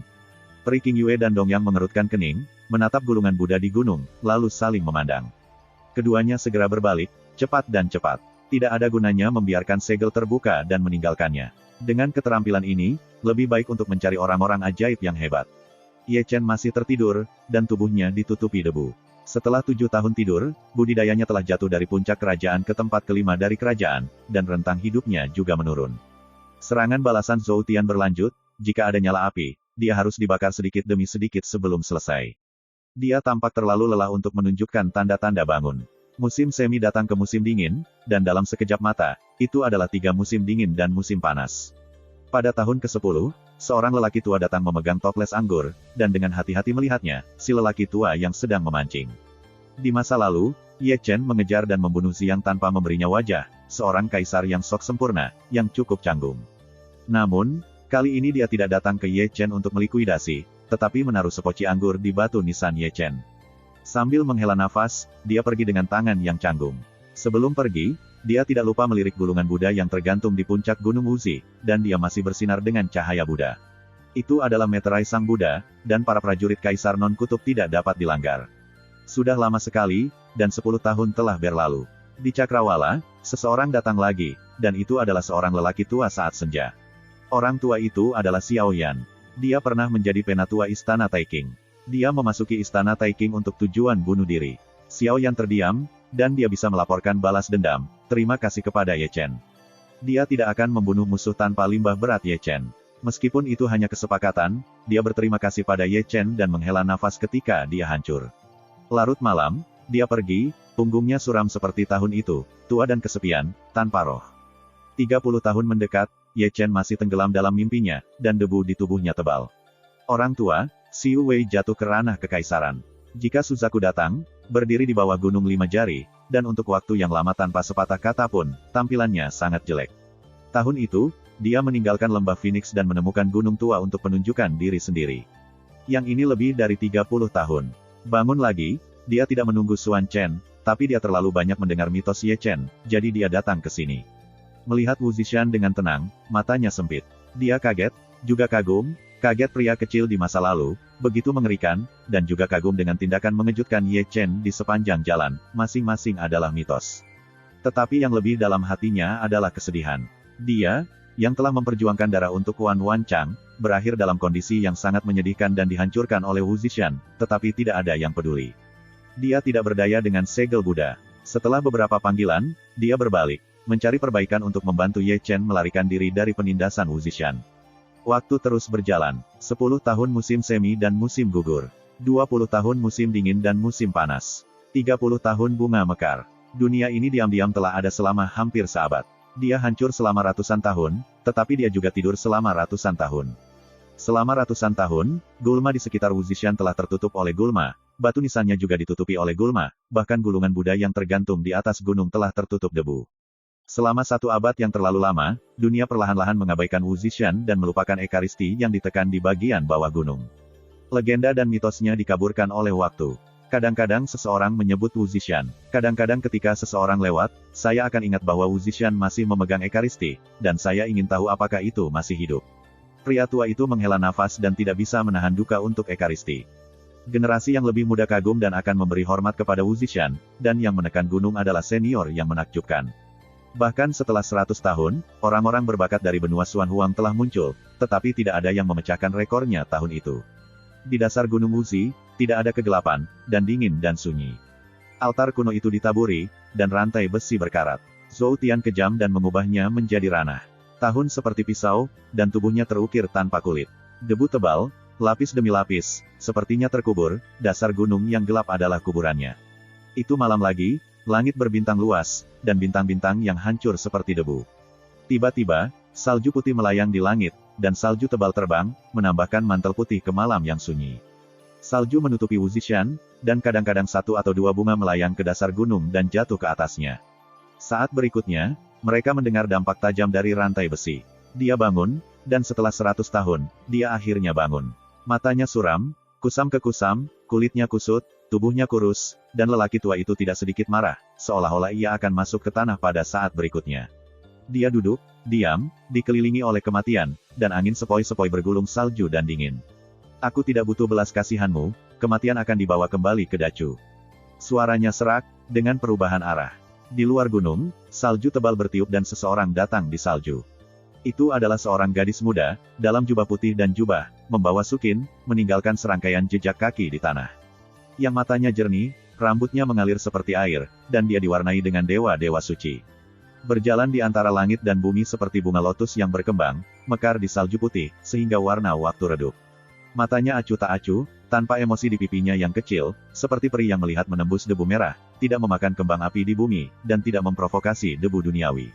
Peri Qingyue dan Dongyang mengerutkan kening, menatap gulungan Buddha di gunung, lalu saling memandang. Keduanya segera berbalik, cepat dan cepat. Tidak ada gunanya membiarkan segel terbuka dan meninggalkannya. Dengan keterampilan ini, lebih baik untuk mencari orang-orang ajaib yang hebat. Ye Chen masih tertidur, dan tubuhnya ditutupi debu. Setelah 7 tahun tidur, budidayanya telah jatuh dari puncak kerajaan ke tempat kelima dari kerajaan, dan rentang hidupnya juga menurun. Serangan balasan Zhou Tian berlanjut, jika ada nyala api, dia harus dibakar sedikit demi sedikit sebelum selesai. Dia tampak terlalu lelah untuk menunjukkan tanda-tanda bangun. Musim semi datang ke musim dingin, dan dalam sekejap mata, itu adalah 3 musim dingin dan musim panas. Pada tahun ke-10, seorang lelaki tua datang memegang toples anggur, dan dengan hati-hati melihatnya, si lelaki tua yang sedang memancing. Di masa lalu, Ye Chen mengejar dan membunuh Xiang tanpa memberinya wajah, seorang kaisar yang sok sempurna, yang cukup canggung. Namun, kali ini dia tidak datang ke Ye Chen untuk melikuidasi, tetapi menaruh sepoci anggur di batu nisan Ye Chen. Sambil menghela nafas, dia pergi dengan tangan yang canggung. Sebelum pergi, dia tidak lupa melirik gulungan Buddha yang tergantung di puncak Gunung Wuzi, dan dia masih bersinar dengan cahaya Buddha. Itu adalah meterai sang Buddha, dan para prajurit Kaisar Non-Kutub tidak dapat dilanggar. Sudah lama sekali, dan 10 tahun telah berlalu. Di Cakrawala, seseorang datang lagi, dan itu adalah seorang lelaki tua saat senja. Orang tua itu adalah Xiao Yan. Dia pernah menjadi penatua Istana Taiking. Dia memasuki Istana Taiking untuk tujuan bunuh diri. Xiao Yan terdiam, dan dia bisa melaporkan balas dendam, terima kasih kepada Ye Chen. Dia tidak akan membunuh musuh tanpa limbah berat Ye Chen. Meskipun itu hanya kesepakatan, dia berterima kasih pada Ye Chen dan menghela nafas ketika dia hancur. Larut malam, dia pergi, punggungnya suram seperti tahun itu, tua dan kesepian, tanpa roh. 30 tahun mendekat, Ye Chen masih tenggelam dalam mimpinya, dan debu di tubuhnya tebal. Orang tua, Xiu Wei jatuh ke ranah kekaisaran. Jika Suzaku datang, berdiri di bawah gunung 5 jari, dan untuk waktu yang lama tanpa sepatah kata pun, tampilannya sangat jelek. Tahun itu, dia meninggalkan lembah Phoenix dan menemukan gunung tua untuk penunjukan diri sendiri. Yang ini lebih dari 30 tahun. Bangun lagi, dia tidak menunggu Xuan Chen, tapi dia terlalu banyak mendengar mitos Ye Chen, jadi dia datang ke sini. Melihat Wu Zishan dengan tenang, matanya sempit. Dia kaget, juga kagum, kaget pria kecil di masa lalu, begitu mengerikan, dan juga kagum dengan tindakan mengejutkan Ye Chen di sepanjang jalan, masing-masing adalah mitos. Tetapi yang lebih dalam hatinya adalah kesedihan. Dia, yang telah memperjuangkan darah untuk Wan Wanchang, berakhir dalam kondisi yang sangat menyedihkan dan dihancurkan oleh Wu Zishan, tetapi tidak ada yang peduli. Dia tidak berdaya dengan segel Buddha. Setelah beberapa panggilan, dia berbalik, mencari perbaikan untuk membantu Ye Chen melarikan diri dari penindasan Wu Zishan. Waktu terus berjalan, 10 tahun musim semi dan musim gugur, 20 tahun musim dingin dan musim panas, 30 tahun bunga mekar. Dunia ini diam-diam telah ada selama hampir seabad. Dia hancur selama ratusan tahun, tetapi dia juga tidur selama ratusan tahun. Selama ratusan tahun, gulma di sekitar Wu Zishan telah tertutup oleh gulma, batu nisannya juga ditutupi oleh gulma, bahkan gulungan Buddha yang tergantung di atas gunung telah tertutup debu. Selama 1 abad yang terlalu lama, dunia perlahan-lahan mengabaikan Wu Zishan dan melupakan ekaristi yang ditekan di bagian bawah gunung. Legenda dan mitosnya dikaburkan oleh waktu. Kadang-kadang seseorang menyebut Wu Zishan. Kadang-kadang ketika seseorang lewat, saya akan ingat bahwa Wu Zishan masih memegang ekaristi, dan saya ingin tahu apakah itu masih hidup. Pria tua itu menghela nafas dan tidak bisa menahan duka untuk ekaristi. Generasi yang lebih muda kagum dan akan memberi hormat kepada Wu Zishan, dan yang menekan gunung adalah senior yang menakjubkan. Bahkan setelah 100 tahun, orang-orang berbakat dari benua Xuan Huang telah muncul, tetapi tidak ada yang memecahkan rekornya tahun itu. Di dasar Gunung Wuzi, tidak ada kegelapan, dan dingin dan sunyi. Altar kuno itu ditaburi, dan rantai besi berkarat. Zhou Tian kejam dan mengubahnya menjadi ranah. Tahun seperti pisau, dan tubuhnya terukir tanpa kulit. Debu tebal, lapis demi lapis, sepertinya terkubur, dasar gunung yang gelap adalah kuburannya. Itu malam lagi, langit berbintang luas, dan bintang-bintang yang hancur seperti debu. Tiba-tiba, salju putih melayang di langit, dan salju tebal terbang, menambahkan mantel putih ke malam yang sunyi. Salju menutupi Wu Zishan, dan kadang-kadang 1 atau 2 bunga melayang ke dasar gunung dan jatuh ke atasnya. Saat berikutnya, mereka mendengar dampak tajam dari rantai besi. Dia bangun, dan setelah 100 tahun, dia akhirnya bangun. Matanya suram, kusam ke kusam, kulitnya kusut, tubuhnya kurus, dan lelaki tua itu tidak sedikit marah, seolah-olah ia akan masuk ke tanah pada saat berikutnya. Dia duduk, diam, dikelilingi oleh kematian, dan angin sepoi-sepoi bergulung salju dan dingin. Aku tidak butuh belas kasihanmu, kematian akan dibawa kembali ke Dacu. Suaranya serak, dengan perubahan arah. Di luar gunung, salju tebal bertiup dan seseorang datang di salju. Itu adalah seorang gadis muda, dalam jubah putih dan jubah, membawa sukin, meninggalkan serangkaian jejak kaki di tanah. Yang matanya jernih, rambutnya mengalir seperti air, dan dia diwarnai dengan dewa-dewa suci. Berjalan di antara langit dan bumi seperti bunga lotus yang berkembang, mekar di salju putih, sehingga warna waktu redup. Matanya acuh tak acuh, tanpa emosi di pipinya yang kecil, seperti peri yang melihat menembus debu merah, tidak memakan kembang api di bumi, dan tidak memprovokasi debu duniawi.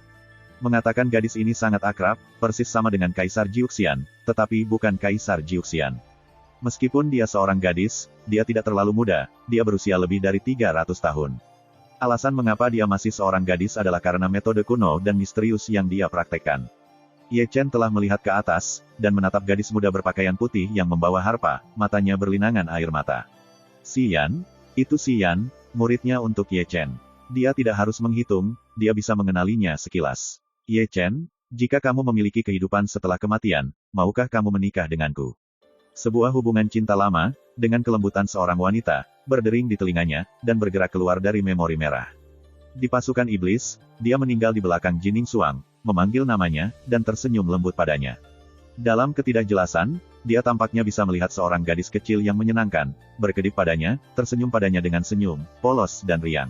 Mengatakan gadis ini sangat akrab, persis sama dengan Kaisar Jiuxian, tetapi bukan Kaisar Jiuxian. Meskipun dia seorang gadis, dia tidak terlalu muda, dia berusia lebih dari 300 tahun. Alasan mengapa dia masih seorang gadis adalah karena metode kuno dan misterius yang dia praktekkan. Ye Chen telah melihat ke atas, dan menatap gadis muda berpakaian putih yang membawa harpa, matanya berlinangan air mata. Si Yan? Itu si Yan, muridnya untuk Ye Chen. Dia tidak harus menghitung, dia bisa mengenalinya sekilas. Ye Chen, jika kamu memiliki kehidupan setelah kematian, maukah kamu menikah denganku? Sebuah hubungan cinta lama, dengan kelembutan seorang wanita, berdering di telinganya, dan bergerak keluar dari memori merah. Di pasukan iblis, dia meninggal di belakang Jining Xuang, memanggil namanya, dan tersenyum lembut padanya. Dalam ketidakjelasan, dia tampaknya bisa melihat seorang gadis kecil yang menyenangkan, berkedip padanya, tersenyum padanya dengan senyum, polos dan riang.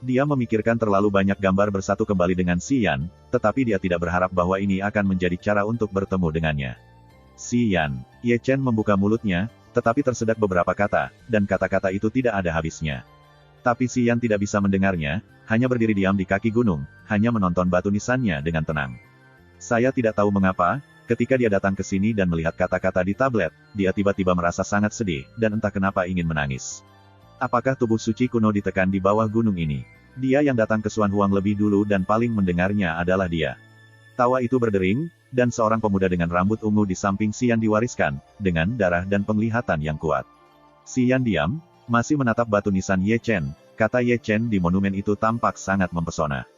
Dia memikirkan terlalu banyak gambar bersatu kembali dengan Si Yan, tetapi dia tidak berharap bahwa ini akan menjadi cara untuk bertemu dengannya. Si Yan, Ye Chen membuka mulutnya, tetapi tersedak beberapa kata, dan kata-kata itu tidak ada habisnya. Tapi Si Yan tidak bisa mendengarnya, hanya berdiri diam di kaki gunung, hanya menonton batu nisannya dengan tenang. Saya tidak tahu mengapa, ketika dia datang ke sini dan melihat kata-kata di tablet, dia tiba-tiba merasa sangat sedih, dan entah kenapa ingin menangis. Apakah tubuh suci kuno ditekan di bawah gunung ini? Dia yang datang ke Xuan Huang lebih dulu dan paling mendengarnya adalah dia. Tawa itu berdering, dan seorang pemuda dengan rambut ungu di samping Si Yan diwariskan, dengan darah dan penglihatan yang kuat. Si Yan diam, masih menatap batu nisan Ye Chen. Kata Ye Chen di monumen itu tampak sangat mempesona.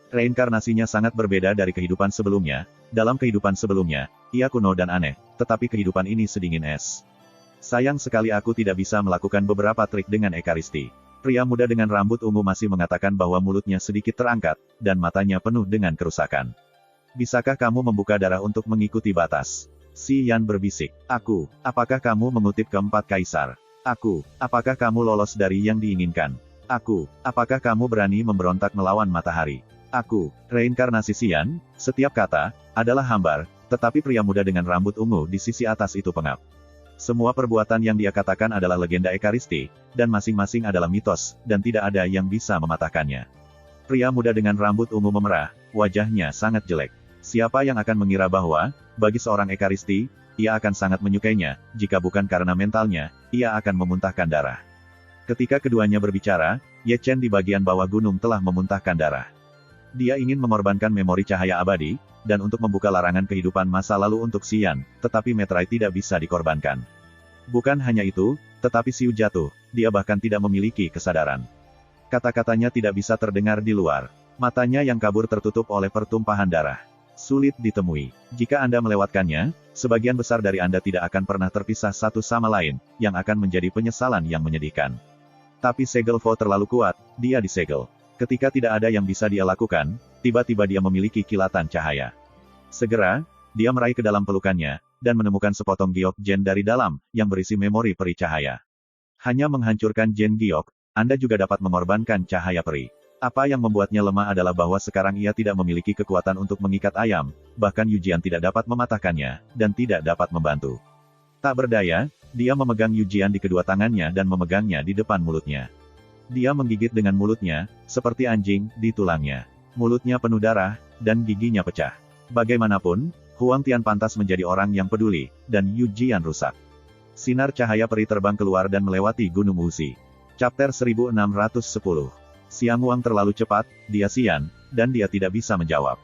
Reinkarnasinya sangat berbeda dari kehidupan sebelumnya. Dalam kehidupan sebelumnya, ia kuno dan aneh, tetapi kehidupan ini sedingin es. Sayang sekali aku tidak bisa melakukan beberapa trik dengan ekaristi. Pria muda dengan rambut ungu masih mengatakan bahwa mulutnya sedikit terangkat, dan matanya penuh dengan kerusakan. Bisakah kamu membuka darah untuk mengikuti batas? Si Yan berbisik. Aku, apakah kamu mengutip keempat kaisar? Aku, apakah kamu lolos dari yang diinginkan? Aku, apakah kamu berani memberontak melawan matahari? Aku, reinkarnasi Si Yan, setiap kata, adalah hambar, tetapi pria muda dengan rambut ungu di sisi atas itu pengap. Semua perbuatan yang dia katakan adalah legenda ekaristi, dan masing-masing adalah mitos, dan tidak ada yang bisa mematahkannya. Pria muda dengan rambut ungu memerah, wajahnya sangat jelek. Siapa yang akan mengira bahwa, bagi seorang ekaristi, ia akan sangat menyukainya, jika bukan karena mentalnya, ia akan memuntahkan darah. Ketika keduanya berbicara, Ye Chen di bagian bawah gunung telah memuntahkan darah. Dia ingin mengorbankan memori cahaya abadi, dan untuk membuka larangan kehidupan masa lalu untuk Si Yan, tetapi Metrai tidak bisa dikorbankan. Bukan hanya itu, tetapi Siu jatuh, dia bahkan tidak memiliki kesadaran. Kata-katanya tidak bisa terdengar di luar. Matanya yang kabur tertutup oleh pertumpahan darah. Sulit ditemui. Jika Anda melewatkannya, sebagian besar dari Anda tidak akan pernah terpisah satu sama lain, yang akan menjadi penyesalan yang menyedihkan. Tapi segel Vo terlalu kuat, dia disegel. Ketika tidak ada yang bisa dia lakukan, tiba-tiba dia memiliki kilatan cahaya. Segera, dia meraih ke dalam pelukannya, dan menemukan sepotong giok Gen dari dalam, yang berisi memori peri cahaya. Hanya menghancurkan Gen giok, Anda juga dapat mengorbankan cahaya peri. Apa yang membuatnya lemah adalah bahwa sekarang ia tidak memiliki kekuatan untuk mengikat ayam, bahkan Yujian tidak dapat mematahkannya, dan tidak dapat membantu. Tak berdaya, dia memegang Yujian di kedua tangannya dan memegangnya di depan mulutnya. Dia menggigit dengan mulutnya, seperti anjing, di tulangnya. Mulutnya penuh darah, dan giginya pecah. Bagaimanapun, Huang Tian pantas menjadi orang yang peduli, dan Yujian rusak. Sinar cahaya peri terbang keluar dan melewati Gunung Wuxi. Chapter 1610. Siang Wang terlalu cepat, dia sian, dan dia tidak bisa menjawab.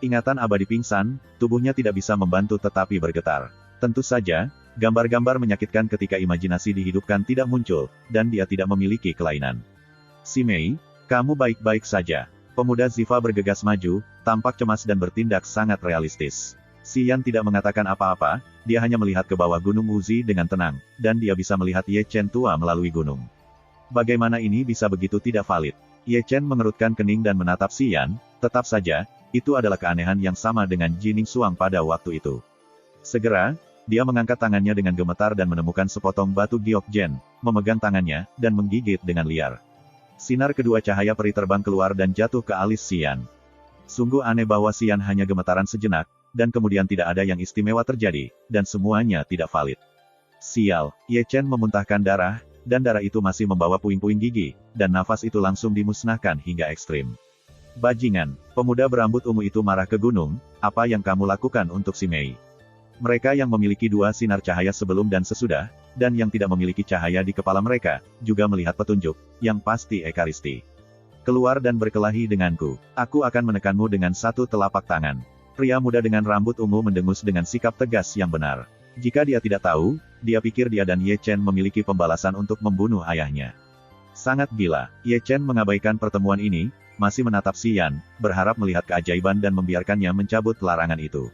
Ingatan abadi pingsan, tubuhnya tidak bisa membantu tetapi bergetar. Tentu saja, gambar-gambar menyakitkan ketika imajinasi dihidupkan tidak muncul, dan dia tidak memiliki kelainan. Si Mei, kamu baik-baik saja. Pemuda Ziva bergegas maju, tampak cemas dan bertindak sangat realistis. Si Yan tidak mengatakan apa-apa, dia hanya melihat ke bawah Gunung Wuxi dengan tenang, dan dia bisa melihat Ye Chen tua melalui gunung. Bagaimana ini bisa begitu tidak valid? Ye Chen mengerutkan kening dan menatap Si Yan, tetap saja, itu adalah keanehan yang sama dengan Jining Xuang pada waktu itu. Segera, dia mengangkat tangannya dengan gemetar dan menemukan sepotong batu giok Gen, memegang tangannya, dan menggigit dengan liar. Sinar kedua cahaya peri terbang keluar dan jatuh ke alis Si Yan. Sungguh aneh bahwa Si Yan hanya gemetaran sejenak, dan kemudian tidak ada yang istimewa terjadi, dan semuanya tidak valid. Sial, Ye Chen memuntahkan darah, dan darah itu masih membawa puing-puing gigi, dan nafas itu langsung dimusnahkan hingga ekstrim. Bajingan, pemuda berambut ungu itu marah ke gunung, apa yang kamu lakukan untuk si Mei? Mereka yang memiliki dua sinar cahaya sebelum dan sesudah, dan yang tidak memiliki cahaya di kepala mereka, juga melihat petunjuk, yang pasti ekaristi. Keluar dan berkelahi denganku. Aku akan menekanmu dengan satu telapak tangan. Pria muda dengan rambut ungu mendengus dengan sikap tegas yang benar. Jika dia tidak tahu, dia pikir dia dan Ye Chen memiliki pembalasan untuk membunuh ayahnya. Sangat gila, Ye Chen mengabaikan pertemuan ini, masih menatap Si Yan, berharap melihat keajaiban dan membiarkannya mencabut larangan itu.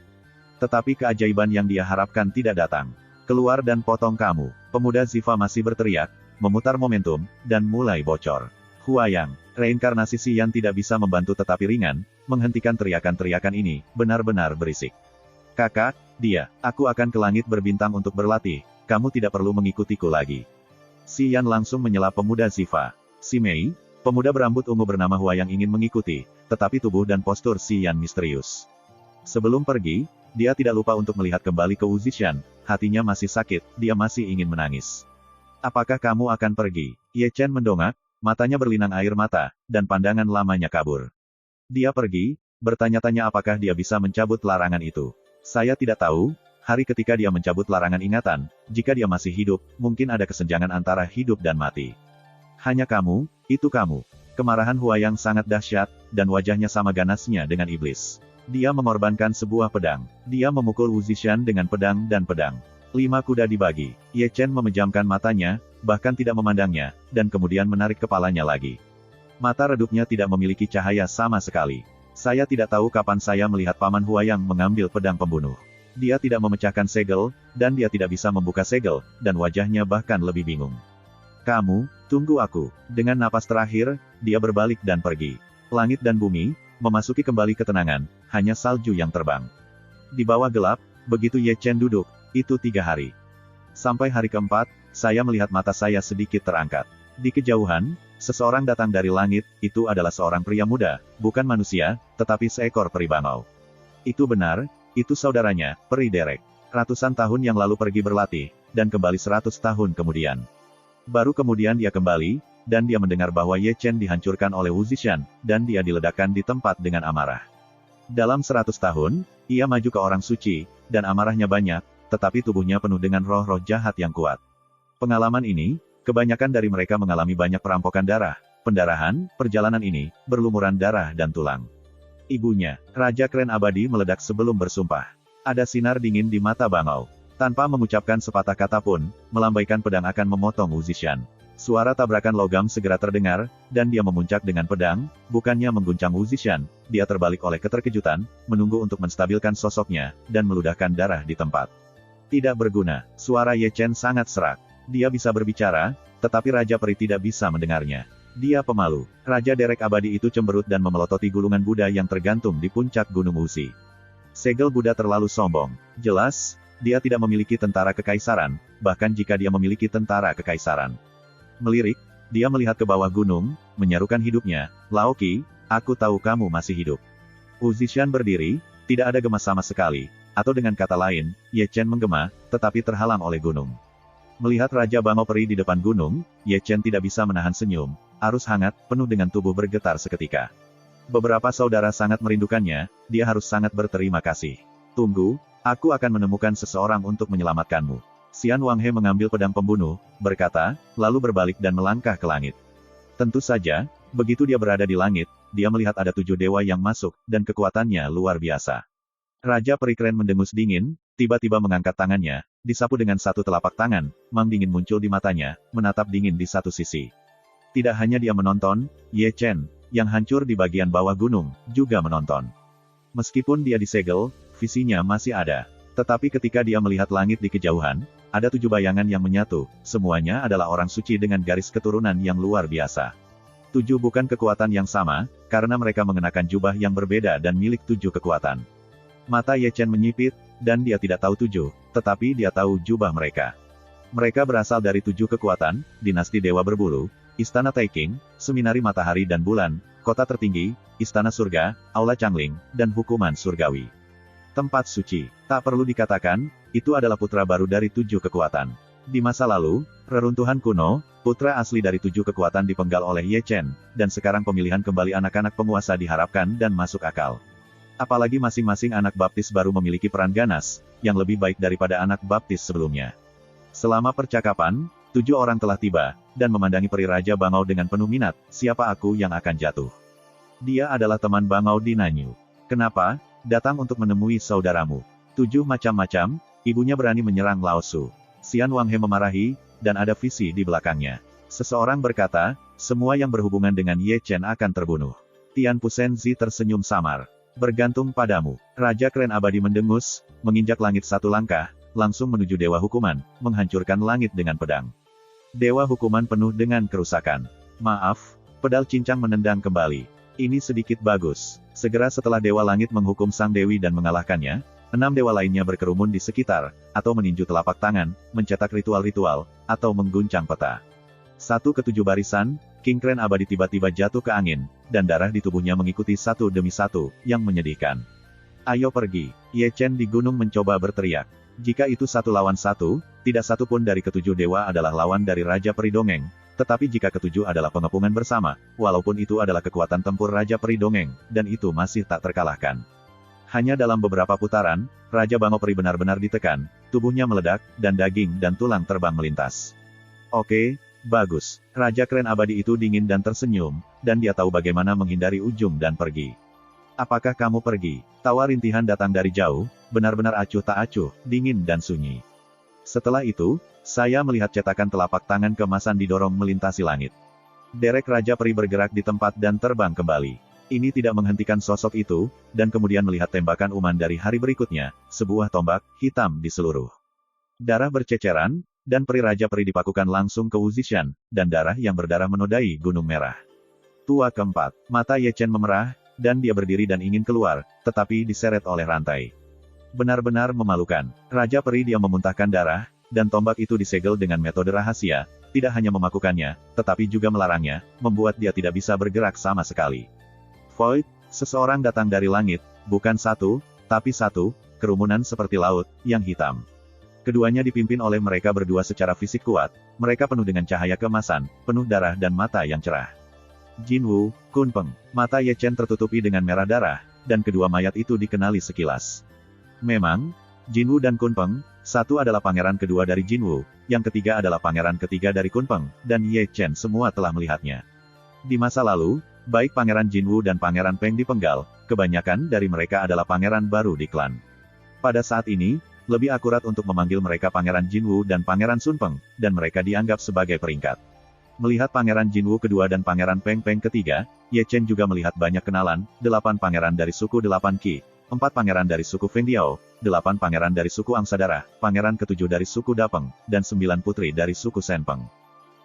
Tetapi keajaiban yang dia harapkan tidak datang. Keluar dan potong kamu. Pemuda Ziva masih berteriak, memutar momentum, dan mulai bocor. Huayang, reinkarnasi Xian tidak bisa membantu tetapi ringan, menghentikan teriakan-teriakan ini, benar-benar berisik. Kakak, aku akan ke langit berbintang untuk berlatih, kamu tidak perlu mengikutiku lagi. Xian langsung menyela pemuda Ziva. Si Mei, pemuda berambut ungu bernama Huayang ingin mengikuti, tetapi tubuh dan postur Xian misterius. Sebelum pergi, dia tidak lupa untuk melihat kembali ke Wu Zishan, hatinya masih sakit, dia masih ingin menangis. Apakah kamu akan pergi? Ye Chen mendongak, matanya berlinang air mata, dan pandangan lamanya kabur. Dia pergi, bertanya-tanya apakah dia bisa mencabut larangan itu. Saya tidak tahu, hari ketika dia mencabut larangan ingatan, jika dia masih hidup, mungkin ada kesenjangan antara hidup dan mati. Hanya kamu, itu kamu. Kemarahan Huayang sangat dahsyat, dan wajahnya sama ganasnya dengan iblis. Dia mengorbankan sebuah pedang. Dia memukul Wu Zishan dengan pedang dan pedang. 5 kuda dibagi. Ye Chen memejamkan matanya, bahkan tidak memandangnya, dan kemudian menarik kepalanya lagi. Mata redupnya tidak memiliki cahaya sama sekali. Saya tidak tahu kapan saya melihat Paman Huayang mengambil pedang pembunuh. Dia tidak memecahkan segel, dan dia tidak bisa membuka segel, dan wajahnya bahkan lebih bingung. Kamu, tunggu aku. Dengan napas terakhir, dia berbalik dan pergi. Langit dan bumi, memasuki kembali ketenangan, hanya salju yang terbang. Di bawah gelap, begitu Ye Chen duduk, itu 3 hari. Sampai hari keempat, saya melihat mata saya sedikit terangkat. Di kejauhan, seseorang datang dari langit, itu adalah seorang pria muda, bukan manusia, tetapi seekor peri bangau. Itu benar, itu saudaranya, peri Derek. Ratusan tahun yang lalu pergi berlatih, dan kembali 100 tahun kemudian. Baru kemudian dia kembali, dan dia mendengar bahwa Ye Chen dihancurkan oleh Wu Zishan, dan dia diledakkan di tempat dengan amarah. Dalam 100 tahun, ia maju ke orang suci, dan amarahnya banyak, tetapi tubuhnya penuh dengan roh-roh jahat yang kuat. Pengalaman ini, kebanyakan dari mereka mengalami banyak perampokan darah, pendarahan, perjalanan ini, berlumuran darah dan tulang. Ibunya, Raja Kren Abadi meledak sebelum bersumpah. Ada sinar dingin di mata bangau. Tanpa mengucapkan sepatah kata pun, melambaikan pedang akan memotong Wu Zishan. Suara tabrakan logam segera terdengar, dan dia memuncak dengan pedang, bukannya mengguncang Wu Zishan, dia terbalik oleh keterkejutan, menunggu untuk menstabilkan sosoknya, dan meludahkan darah di tempat. Tidak berguna, suara Ye Chen sangat serak. Dia bisa berbicara, tetapi Raja Peri tidak bisa mendengarnya. Dia pemalu. Raja Derek Abadi itu cemberut dan memelototi gulungan Buddha yang tergantung di puncak Gunung Wuxi. Segel Buddha terlalu sombong. Jelas, dia tidak memiliki tentara kekaisaran, bahkan jika dia memiliki tentara kekaisaran. Melirik, dia melihat ke bawah gunung, menyarukan hidupnya, Laoki, aku tahu kamu masih hidup. Wu Zishan berdiri, tidak ada gemas sama sekali, atau dengan kata lain, Ye Chen menggema, tetapi terhalang oleh gunung. Melihat Raja Bangau Peri di depan gunung, Ye Chen tidak bisa menahan senyum, arus hangat, penuh dengan tubuh bergetar seketika. Beberapa saudara sangat merindukannya, dia harus sangat berterima kasih. Tunggu, aku akan menemukan seseorang untuk menyelamatkanmu. Xian Wanghe mengambil pedang pembunuh, berkata, lalu berbalik dan melangkah ke langit. Tentu saja, begitu dia berada di langit, dia melihat ada 7 dewa yang masuk, dan kekuatannya luar biasa. Raja Peri Kren mendengus dingin, tiba-tiba mengangkat tangannya, disapu dengan satu telapak tangan, mang dingin muncul di matanya, menatap dingin di satu sisi. Tidak hanya dia menonton, Ye Chen, yang hancur di bagian bawah gunung, juga menonton. Meskipun dia disegel, visinya masih ada. Tetapi ketika dia melihat langit di kejauhan, ada 7 bayangan yang menyatu, semuanya adalah orang suci dengan garis keturunan yang luar biasa. 7 bukan kekuatan yang sama, karena mereka mengenakan jubah yang berbeda dan milik 7 kekuatan. Mata Ye Chen menyipit, dan dia tidak tahu 7, tetapi dia tahu jubah mereka. Mereka berasal dari 7 kekuatan, dinasti Dewa Berbulu, Istana Taeking, Seminari Matahari dan Bulan, Kota Tertinggi, Istana Surga, Aula Changling, dan Hukuman Surgawi. Tempat suci. Tak perlu dikatakan, itu adalah putra baru dari 7 kekuatan. Di masa lalu, reruntuhan kuno, putra asli dari 7 kekuatan dipenggal oleh Ye Chen, dan sekarang pemilihan kembali anak-anak penguasa diharapkan dan masuk akal. Apalagi masing-masing anak baptis baru memiliki peran ganas, yang lebih baik daripada anak baptis sebelumnya. Selama percakapan, 7 orang telah tiba, dan memandangi peri Raja Bangau dengan penuh minat, siapa aku yang akan jatuh? Dia adalah teman Bangau di Nanyu. Kenapa? Datang untuk menemui saudaramu. 7 macam-macam, ibunya berani menyerang Lao Su. Xian Wanghe memarahi, dan ada visi di belakangnya. Seseorang berkata, semua yang berhubungan dengan Ye Chen akan terbunuh. Tian Pusenzi tersenyum samar. Bergantung padamu. Raja Kren Abadi mendengus, menginjak langit 1 langkah, langsung menuju Dewa Hukuman, menghancurkan langit dengan pedang. Dewa Hukuman penuh dengan kerusakan. Maaf, Pedal cincang menendang kembali. Ini sedikit bagus. Segera setelah Dewa Langit menghukum Sang Dewi dan mengalahkannya, 6 dewa lainnya berkerumun di sekitar, atau meninju telapak tangan, mencetak ritual-ritual, atau mengguncang peta. 1/7 barisan, King Crane abadi tiba-tiba jatuh ke angin, dan darah di tubuhnya mengikuti satu demi satu, yang menyedihkan. Ayo pergi. Ye Chen di gunung mencoba berteriak. Jika itu 1 lawan 1, tidak satu pun dari ke-7 dewa adalah lawan dari Raja Peri Dongeng. Tetapi jika ke-7 adalah pengepungan bersama, walaupun itu adalah kekuatan tempur Raja Peri Dongeng, dan itu masih tak terkalahkan. Hanya dalam beberapa putaran, Raja Bango Peri benar-benar ditekan, tubuhnya meledak, dan daging dan tulang terbang melintas. Oke, bagus. Raja Crane abadi itu dingin dan tersenyum, dan dia tahu bagaimana menghindari ujung dan pergi. Apakah kamu pergi? Tawa rintihan datang dari jauh, benar-benar acuh tak acuh, dingin dan sunyi. Setelah itu, saya melihat cetakan telapak tangan keemasan didorong melintasi langit. Derek Raja Peri bergerak di tempat dan terbang kembali. Ini tidak menghentikan sosok itu, dan kemudian melihat tembakan uman dari hari berikutnya, sebuah tombak hitam di seluruh. Darah berceceran, dan Peri Raja Peri dipakukan langsung ke Wu Zishan, dan darah yang berdarah menodai Gunung Merah. Tua keempat, mata Ye Chen memerah, dan dia berdiri dan ingin keluar, tetapi diseret oleh rantai. Benar-benar memalukan. Raja Peri dia memuntahkan darah, dan tombak itu disegel dengan metode rahasia, tidak hanya memakukannya, tetapi juga melarangnya, membuat dia tidak bisa bergerak sama sekali. Void, seseorang datang dari langit, bukan satu, tapi satu, kerumunan seperti laut, yang hitam. Keduanya dipimpin oleh mereka berdua secara fisik kuat, mereka penuh dengan cahaya keemasan, penuh darah dan mata yang cerah. Jinwu, Kunpeng, mata Ye Chen tertutupi dengan merah darah, dan kedua mayat itu dikenali sekilas. Memang, Jinwu dan Kunpeng, satu adalah pangeran kedua dari Jinwu, yang ketiga adalah pangeran ketiga dari Kunpeng, dan Ye Chen semua telah melihatnya. Di masa lalu, baik pangeran Jinwu dan pangeran Peng dipenggal, kebanyakan dari mereka adalah pangeran baru di klan. Pada saat ini, lebih akurat untuk memanggil mereka pangeran Jinwu dan pangeran Sunpeng, dan mereka dianggap sebagai peringkat. Melihat pangeran Jinwu kedua dan pangeran Peng ketiga, Ye Chen juga melihat banyak kenalan, 8 pangeran dari suku 8 Qi, 4 pangeran dari suku Feng Diao, 8 pangeran dari suku Angsadara, pangeran ke-7 dari suku Dapeng, dan 9 putri dari suku Senpeng.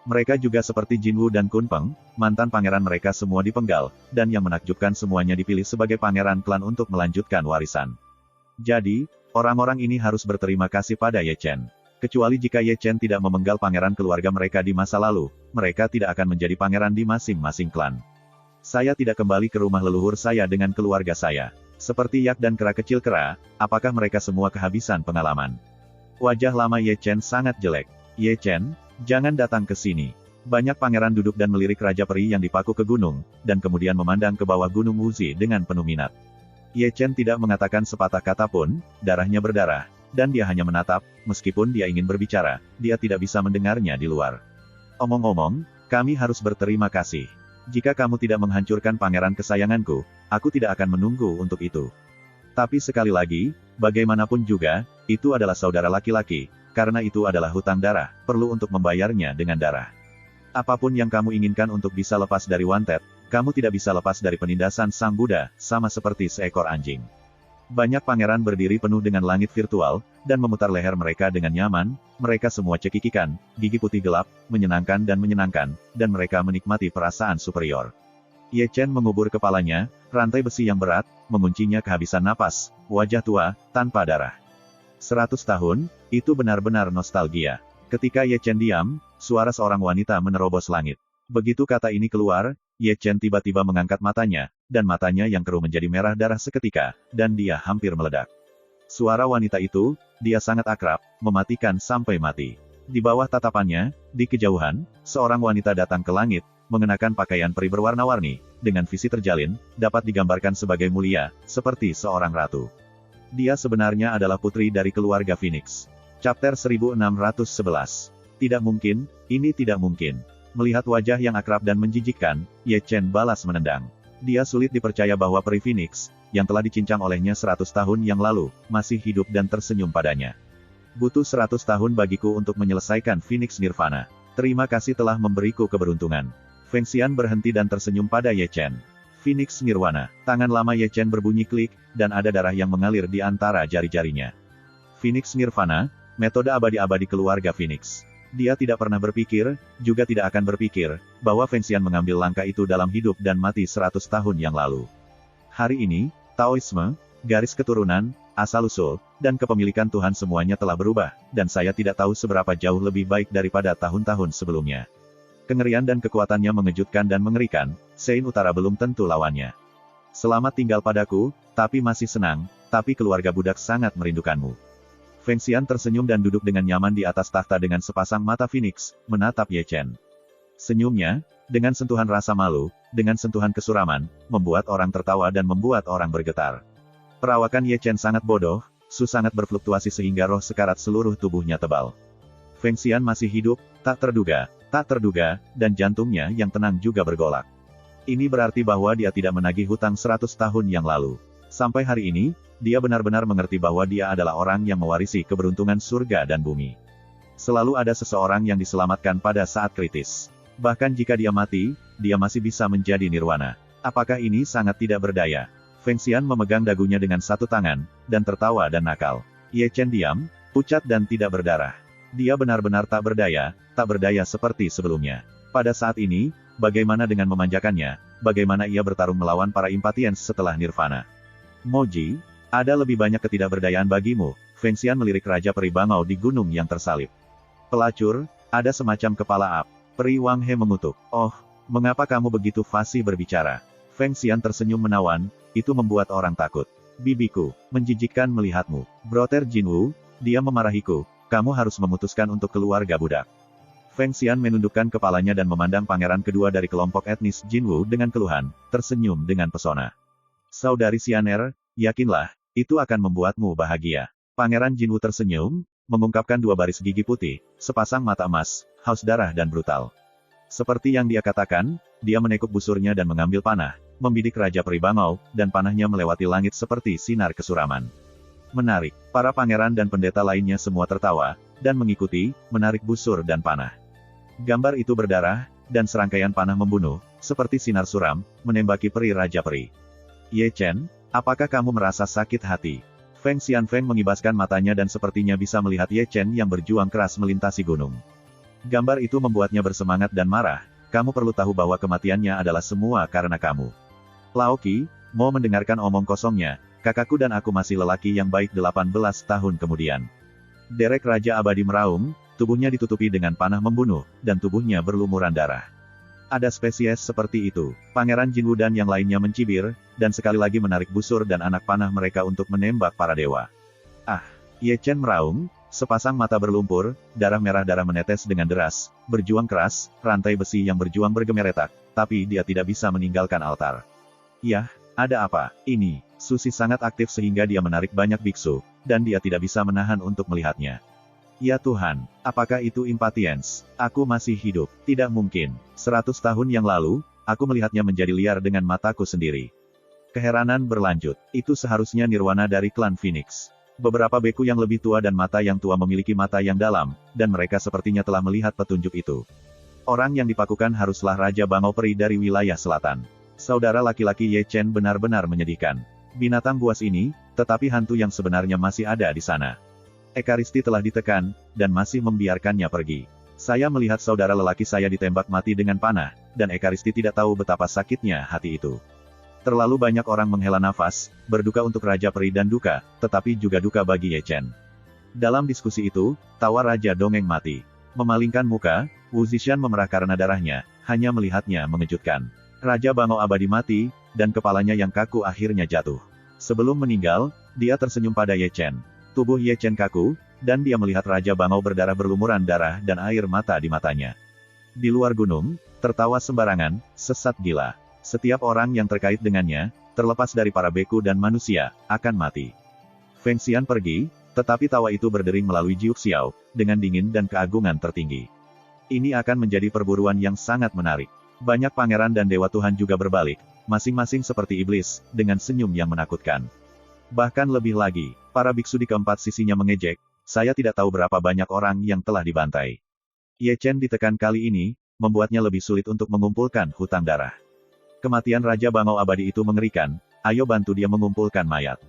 Mereka juga seperti Jinwu dan Kunpeng, mantan pangeran mereka semua dipenggal, dan yang menakjubkan semuanya dipilih sebagai pangeran klan untuk melanjutkan warisan. Jadi, orang-orang ini harus berterima kasih pada Ye Chen. Kecuali jika Ye Chen tidak memenggal pangeran keluarga mereka di masa lalu, mereka tidak akan menjadi pangeran di masing-masing klan. Saya tidak kembali ke rumah leluhur saya dengan keluarga saya. Seperti Yak dan kera kecil kera, apakah mereka semua kehabisan pengalaman? Wajah lama Ye Chen sangat jelek. Ye Chen, jangan datang ke sini. Banyak pangeran duduk dan melirik Raja Peri yang dipaku ke gunung, dan kemudian memandang ke bawah Gunung Wuzi dengan penuh minat. Ye Chen tidak mengatakan sepatah kata pun, darahnya berdarah. Dan dia hanya menatap, meskipun dia ingin berbicara, dia tidak bisa mendengarnya di luar. Omong-omong, kami harus berterima kasih. Jika kamu tidak menghancurkan pangeran kesayanganku, aku tidak akan menunggu untuk itu. Tapi sekali lagi, bagaimanapun juga, itu adalah saudara laki-laki, karena itu adalah hutang darah, perlu untuk membayarnya dengan darah. Apapun yang kamu inginkan untuk bisa lepas dari Wanted, kamu tidak bisa lepas dari penindasan Sang Buddha, sama seperti seekor anjing. Banyak pangeran berdiri penuh dengan langit virtual, dan memutar leher mereka dengan nyaman, mereka semua cekikikan, gigi putih gelap, menyenangkan, dan mereka menikmati perasaan superior. Ye Chen mengubur kepalanya, rantai besi yang berat, menguncinya kehabisan napas, wajah tua, tanpa darah. 100 tahun, itu benar-benar nostalgia. Ketika Ye Chen diam, suara seorang wanita menerobos langit. Begitu kata ini keluar, Ye Chen tiba-tiba mengangkat matanya, dan matanya yang keruh menjadi merah darah seketika, dan dia hampir meledak. Suara wanita itu, dia sangat akrab, mematikan sampai mati. Di bawah tatapannya, di kejauhan, seorang wanita datang ke langit, mengenakan pakaian peri berwarna-warni, dengan visi terjalin, dapat digambarkan sebagai mulia, seperti seorang ratu. Dia sebenarnya adalah putri dari keluarga Phoenix. Chapter 1611. Tidak mungkin, ini tidak mungkin. Melihat wajah yang akrab dan menjijikkan, Ye Chen balas menendang. Dia sulit dipercaya bahwa peri Phoenix, yang telah dicincang olehnya 100 tahun yang lalu, masih hidup dan tersenyum padanya. Butuh 100 tahun bagiku untuk menyelesaikan Phoenix Nirvana. Terima kasih telah memberiku keberuntungan. Feng Xian berhenti dan tersenyum pada Ye Chen. Phoenix Nirvana. Tangan lama Ye Chen berbunyi klik, dan ada darah yang mengalir di antara jari-jarinya. Phoenix Nirvana, metode abadi-abadi keluarga Phoenix. Dia tidak pernah berpikir, juga tidak akan berpikir, bahwa Feng Xian mengambil langkah itu dalam hidup dan mati 100 tahun yang lalu. Hari ini, Taoisme, garis keturunan, asal-usul, dan kepemilikan Tuhan semuanya telah berubah, dan saya tidak tahu seberapa jauh lebih baik daripada tahun-tahun sebelumnya. Kengerian dan kekuatannya mengejutkan dan mengerikan, Sein Utara belum tentu lawannya. Selamat tinggal padaku, tapi masih senang, tapi keluarga budak sangat merindukanmu. Feng Xian tersenyum dan duduk dengan nyaman di atas takhta dengan sepasang mata Phoenix, menatap Ye Chen. Senyumnya, dengan sentuhan rasa malu, dengan sentuhan kesuraman, membuat orang tertawa dan membuat orang bergetar. Perawakan Ye Chen sangat bodoh, Su sangat berfluktuasi sehingga roh sekarat seluruh tubuhnya tebal. Feng Xian masih hidup, tak terduga, dan jantungnya yang tenang juga bergolak. Ini berarti bahwa dia tidak menagih hutang 100 tahun yang lalu. Sampai hari ini, dia benar-benar mengerti bahwa dia adalah orang yang mewarisi keberuntungan surga dan bumi. Selalu ada seseorang yang diselamatkan pada saat kritis. Bahkan jika dia mati, dia masih bisa menjadi nirwana. Apakah ini sangat tidak berdaya? Feng Xian memegang dagunya dengan satu tangan, dan tertawa dan nakal. Ye Chen diam, pucat dan tidak berdarah. Dia benar-benar tak berdaya seperti sebelumnya. Pada saat ini, bagaimana dengan memanjakannya, bagaimana ia bertarung melawan para impatiens setelah nirvana? Moji, ada lebih banyak ketidakberdayaan bagimu, Feng Xian melirik Raja Peri Bangau di gunung yang tersalib. Pelacur, ada semacam kepala ap. Peri Wang He mengutuk. Oh, mengapa kamu begitu fasih berbicara? Feng Xian tersenyum menawan, itu membuat orang takut. Bibiku, menjijikkan melihatmu. Broter Jinwu, dia memarahiku, kamu harus memutuskan untuk keluarga budak. Feng Xian menundukkan kepalanya dan memandang pangeran kedua dari kelompok etnis Jinwu dengan keluhan, tersenyum dengan pesona. Saudari Xianer, yakinlah, itu akan membuatmu bahagia. Pangeran Jinwu tersenyum, mengungkapkan dua baris gigi putih, sepasang mata emas, haus darah dan brutal. Seperti yang dia katakan, dia menekuk busurnya dan mengambil panah, membidik Raja Peri Bangau, dan panahnya melewati langit seperti sinar kesuraman. Menarik, para pangeran dan pendeta lainnya semua tertawa, dan mengikuti, menarik busur dan panah. Gambar itu berdarah, dan serangkaian panah membunuh, seperti sinar suram, menembaki peri Raja Peri. Ye Chen, apakah kamu merasa sakit hati? Feng Xianfeng mengibaskan matanya dan sepertinya bisa melihat Ye Chen yang berjuang keras melintasi gunung. Gambar itu membuatnya bersemangat dan marah, kamu perlu tahu bahwa kematiannya adalah semua karena kamu. Lao Qi, mau mendengarkan omong kosongnya, kakakku dan aku masih lelaki yang baik 18 tahun kemudian. Derek Raja Abadi meraung, tubuhnya ditutupi dengan panah membunuh, dan tubuhnya berlumuran darah. Ada spesies seperti itu. Pangeran Jinwu dan yang lainnya mencibir, dan sekali lagi menarik busur dan anak panah mereka untuk menembak para dewa. Ah! Ye Chen meraung, sepasang mata berlumpur, darah merah darah menetes dengan deras, berjuang keras, rantai besi yang berjuang bergemeretak, tapi dia tidak bisa meninggalkan altar. Yah, ada apa? Ini, Susi sangat aktif sehingga dia menarik banyak biksu, dan dia tidak bisa menahan untuk melihatnya. Ya Tuhan, apakah itu impatiens? Aku masih hidup. Tidak mungkin. 100 tahun yang lalu, aku melihatnya menjadi liar dengan mataku sendiri. Keheranan berlanjut. Itu seharusnya nirwana dari klan Phoenix. Beberapa beku yang lebih tua dan mata yang tua memiliki mata yang dalam, dan mereka sepertinya telah melihat petunjuk itu. Orang yang dipakukan haruslah Raja Bangau Peri dari wilayah selatan. Saudara laki-laki Ye Chen benar-benar menyedihkan. Binatang buas ini, tetapi hantu yang sebenarnya masih ada di sana. Ekaristi telah ditekan, dan masih membiarkannya pergi. Saya melihat saudara lelaki saya ditembak mati dengan panah, dan Ekaristi tidak tahu betapa sakitnya hati itu. Terlalu banyak orang menghela nafas, berduka untuk Raja Peri dan duka, tetapi juga duka bagi Ye Chen. Dalam diskusi itu, tawa Raja Dongeng mati. Memalingkan muka, Wu Zishan memerah karena darahnya, hanya melihatnya mengejutkan. Raja Bangau Abadi mati, dan kepalanya yang kaku akhirnya jatuh. Sebelum meninggal, dia tersenyum pada Ye Chen. Tubuh Ye Chen kaku, dan dia melihat Raja Bangau berdarah berlumuran darah dan air mata di matanya. Di luar gunung, tertawa sembarangan, sesat gila. Setiap orang yang terkait dengannya, terlepas dari para beku dan manusia, akan mati. Feng Xian pergi, tetapi tawa itu berdering melalui Jiu Xiao, dengan dingin dan keagungan tertinggi. Ini akan menjadi perburuan yang sangat menarik. Banyak pangeran dan dewa Tuhan juga berbalik, masing-masing seperti iblis, dengan senyum yang menakutkan. Bahkan lebih lagi, para biksu di keempat sisinya mengejek, saya tidak tahu berapa banyak orang yang telah dibantai. Ye Chen ditekan kali ini, membuatnya lebih sulit untuk mengumpulkan hutang darah. Kematian Raja Bangau Abadi itu mengerikan, ayo bantu dia mengumpulkan mayat.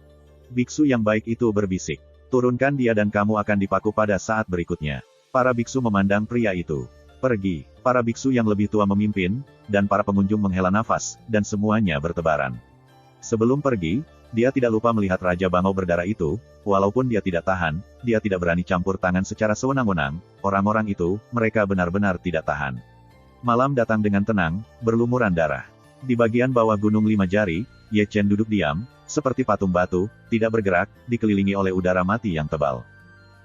Biksu yang baik itu berbisik, turunkan dia dan kamu akan dipaku pada saat berikutnya. Para biksu memandang pria itu. Pergi. Para biksu yang lebih tua memimpin, dan para pengunjung menghela nafas, dan semuanya bertebaran. Sebelum pergi, dia tidak lupa melihat Raja Bangau berdarah itu, walaupun dia tidak tahan, dia tidak berani campur tangan secara sewenang-wenang, orang-orang itu, mereka benar-benar tidak tahan. Malam datang dengan tenang, berlumuran darah. Di bagian bawah Gunung Lima Jari, Ye Chen duduk diam, seperti patung batu, tidak bergerak, dikelilingi oleh udara mati yang tebal.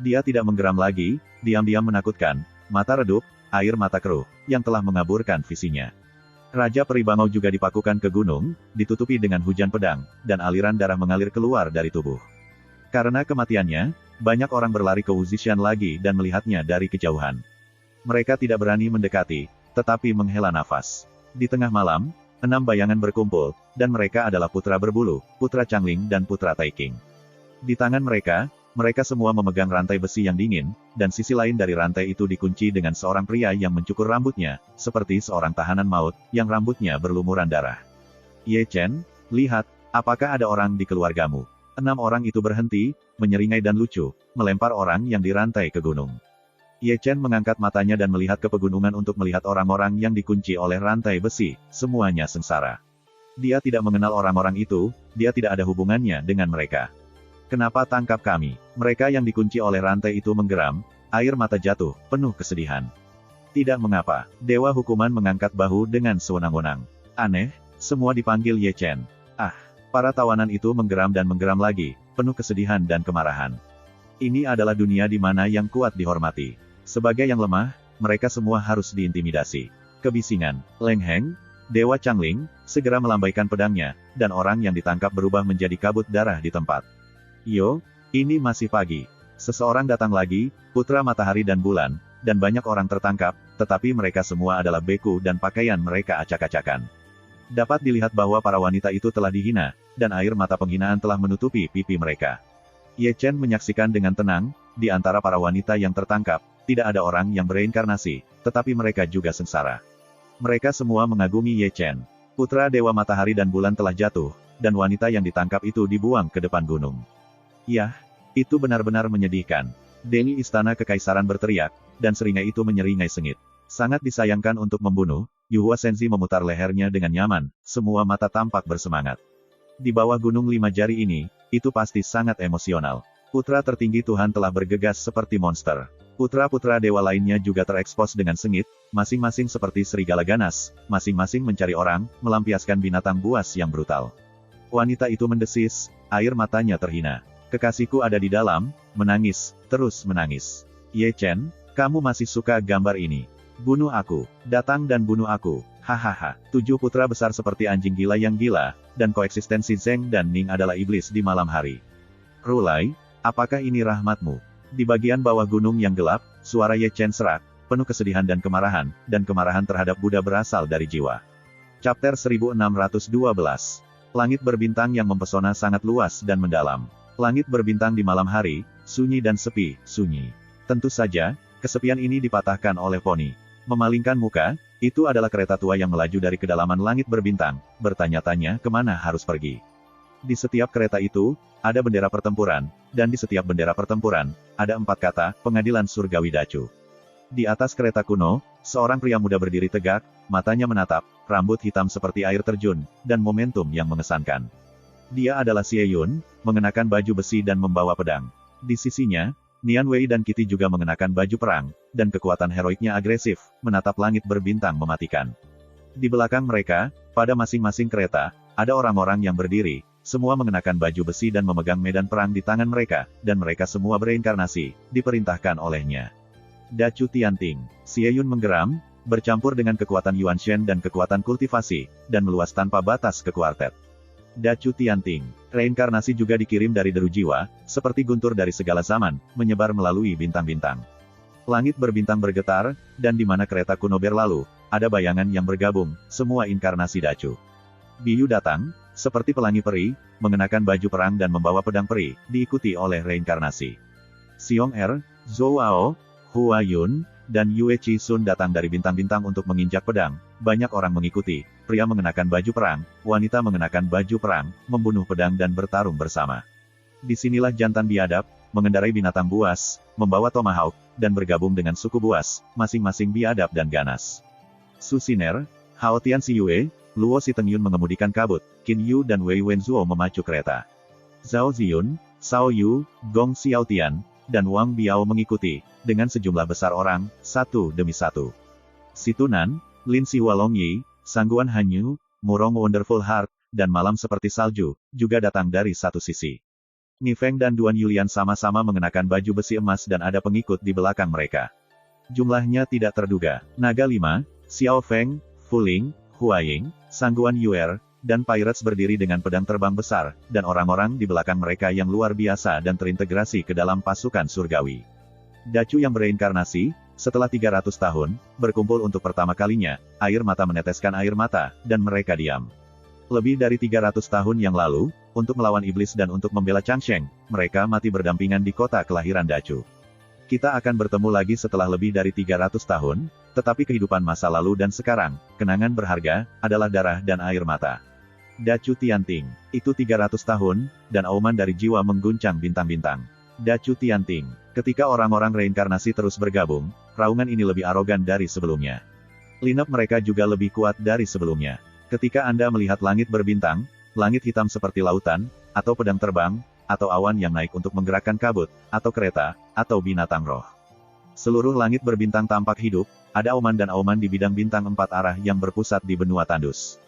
Dia tidak menggeram lagi, diam-diam menakutkan, mata redup, air mata keruh, yang telah mengaburkan visinya. Raja Peri Bangau juga dipakukan ke gunung, ditutupi dengan hujan pedang, dan aliran darah mengalir keluar dari tubuh. Karena kematiannya, banyak orang berlari ke Wuzishan lagi dan melihatnya dari kejauhan. Mereka tidak berani mendekati, tetapi menghela nafas. Di tengah malam, 6 bayangan berkumpul, dan mereka adalah Putra Berbulu, Putra Changling dan Putra Taiking. Di tangan mereka semua memegang rantai besi yang dingin, dan sisi lain dari rantai itu dikunci dengan seorang pria yang mencukur rambutnya, seperti seorang tahanan maut, yang rambutnya berlumuran darah. Ye Chen, lihat, apakah ada orang di keluargamu? 6 orang itu berhenti, menyeringai dan lucu, melempar orang yang dirantai ke gunung. Ye Chen mengangkat matanya dan melihat ke pegunungan untuk melihat orang-orang yang dikunci oleh rantai besi, semuanya sengsara. Dia tidak mengenal orang-orang itu, dia tidak ada hubungannya dengan mereka. Kenapa tangkap kami? Mereka yang dikunci oleh rantai itu menggeram, air mata jatuh, penuh kesedihan. Tidak mengapa, Dewa Hukuman mengangkat bahu dengan sewenang-wenang. Aneh, semua dipanggil Ye Chen. Ah, para tawanan itu menggeram dan menggeram lagi, penuh kesedihan dan kemarahan. Ini adalah dunia di mana yang kuat dihormati. Sebagai yang lemah, mereka semua harus diintimidasi. Kebisingan, Leng Heng, Dewa Changling, segera melambaikan pedangnya, dan orang yang ditangkap berubah menjadi kabut darah di tempat. Yo, ini masih pagi. Seseorang datang lagi, Putra Matahari dan Bulan, dan banyak orang tertangkap, tetapi mereka semua adalah beku dan pakaian mereka acak-acakan. Dapat dilihat bahwa para wanita itu telah dihina, dan air mata penghinaan telah menutupi pipi mereka. Ye Chen menyaksikan dengan tenang, di antara para wanita yang tertangkap, tidak ada orang yang bereinkarnasi, tetapi mereka juga sengsara. Mereka semua mengagumi Ye Chen. Putra Dewa Matahari dan Bulan telah jatuh, dan wanita yang ditangkap itu dibuang ke depan gunung. Yah, itu benar-benar menyedihkan. Dewi Istana Kekaisaran berteriak, dan seringai itu menyeringai sengit. Sangat disayangkan untuk membunuh, Yuhua Senzi memutar lehernya dengan nyaman, semua mata tampak bersemangat. Di bawah Gunung Lima Jari ini, itu pasti sangat emosional. Putra tertinggi Tuhan telah bergegas seperti monster. Putra-putra dewa lainnya juga terekspos dengan sengit, masing-masing seperti serigala ganas, masing-masing mencari orang, melampiaskan binatang buas yang brutal. Wanita itu mendesis, air matanya terhina. Kekasihku ada di dalam, menangis, terus menangis. Ye Chen, kamu masih suka gambar ini? Bunuh aku, datang dan bunuh aku, hahaha. 7 putra besar seperti anjing gila yang gila, dan koeksistensi Zheng dan Ning adalah iblis di malam hari. Rulai, apakah ini rahmatmu? Di bagian bawah gunung yang gelap, suara Ye Chen serak, penuh kesedihan dan kemarahan terhadap Buddha berasal dari jiwa. Chapter 1612. Langit berbintang yang mempesona sangat luas dan mendalam. Langit berbintang di malam hari, sunyi dan sepi, sunyi. Tentu saja, kesepian ini dipatahkan oleh Poni. Memalingkan muka, itu adalah kereta tua yang melaju dari kedalaman langit berbintang, bertanya-tanya kemana harus pergi. Di setiap kereta itu, ada bendera pertempuran, dan di setiap bendera pertempuran, ada 4 kata, pengadilan surgawi Dacu. Di atas kereta kuno, seorang pria muda berdiri tegak, matanya menatap, rambut hitam seperti air terjun, dan momentum yang mengesankan. Dia adalah Xie Yun, mengenakan baju besi dan membawa pedang. Di sisinya, Nian Wei dan Kitty juga mengenakan baju perang, dan kekuatan heroiknya agresif, menatap langit berbintang mematikan. Di belakang mereka, pada masing-masing kereta, ada orang-orang yang berdiri, semua mengenakan baju besi dan memegang medan perang di tangan mereka, dan mereka semua bereinkarnasi, diperintahkan olehnya. Dacu Tianting. Xie Yun menggeram, bercampur dengan kekuatan Yuan Shen dan kekuatan kultivasi, dan meluas tanpa batas ke kuartet. Dacu Tianting. Reinkarnasi juga dikirim dari deru jiwa, seperti guntur dari segala zaman, menyebar melalui bintang-bintang. Langit berbintang bergetar, dan di mana kereta kuno berlalu, ada bayangan yang bergabung, semua inkarnasi Dacu. Biyu datang, seperti pelangi peri, mengenakan baju perang dan membawa pedang peri, diikuti oleh reinkarnasi. Xiong Er, Zhou Ao, Hua Yun, dan Yue Chi Sun datang dari bintang-bintang untuk menginjak pedang. Banyak orang mengikuti, pria mengenakan baju perang, wanita mengenakan baju perang, membunuh pedang dan bertarung bersama. Disinilah jantan biadab, mengendarai binatang buas, membawa tomahawk, dan bergabung dengan suku Buas, masing-masing biadab dan ganas. Su Siner, Hao Tian Siyue, Luo Sitengyun mengemudikan kabut, Qin Yu dan Wei Wenzuo memacu kereta. Zhao Ziyun, Sao Yu, Gong Xiaotian, dan Wang Biao mengikuti, dengan sejumlah besar orang, satu demi satu. Situnan, Lin Siwa Longyi, Sangguan Hanyu, Murong Wonderful Heart, dan Malam Seperti Salju, juga datang dari satu sisi. Ni Feng dan Duan Yulian sama-sama mengenakan baju besi emas dan ada pengikut di belakang mereka. Jumlahnya tidak terduga. Naga 5, Xiao Feng, Fu Ling, Hua Ying, Sangguan Yuer, dan Pirates berdiri dengan pedang terbang besar, dan orang-orang di belakang mereka yang luar biasa dan terintegrasi ke dalam pasukan surgawi. Dacu yang bereinkarnasi, setelah 300 tahun, berkumpul untuk pertama kalinya, air mata meneteskan air mata, dan mereka diam. Lebih dari 300 tahun yang lalu, untuk melawan iblis dan untuk membela Changsheng, mereka mati berdampingan di kota kelahiran Dacu. Kita akan bertemu lagi setelah lebih dari 300 tahun, tetapi kehidupan masa lalu dan sekarang, kenangan berharga, adalah darah dan air mata. Dacu Tianting. Itu 300 tahun, dan auman dari jiwa mengguncang bintang-bintang. Dacu Tianting. Ketika orang-orang reinkarnasi terus bergabung, raungan ini lebih arogan dari sebelumnya. Lineup mereka juga lebih kuat dari sebelumnya. Ketika Anda melihat langit berbintang, langit hitam seperti lautan, atau pedang terbang, atau awan yang naik untuk menggerakkan kabut, atau kereta, atau binatang roh. Seluruh langit berbintang tampak hidup, ada auman dan auman di bidang bintang 4 arah yang berpusat di benua tandus.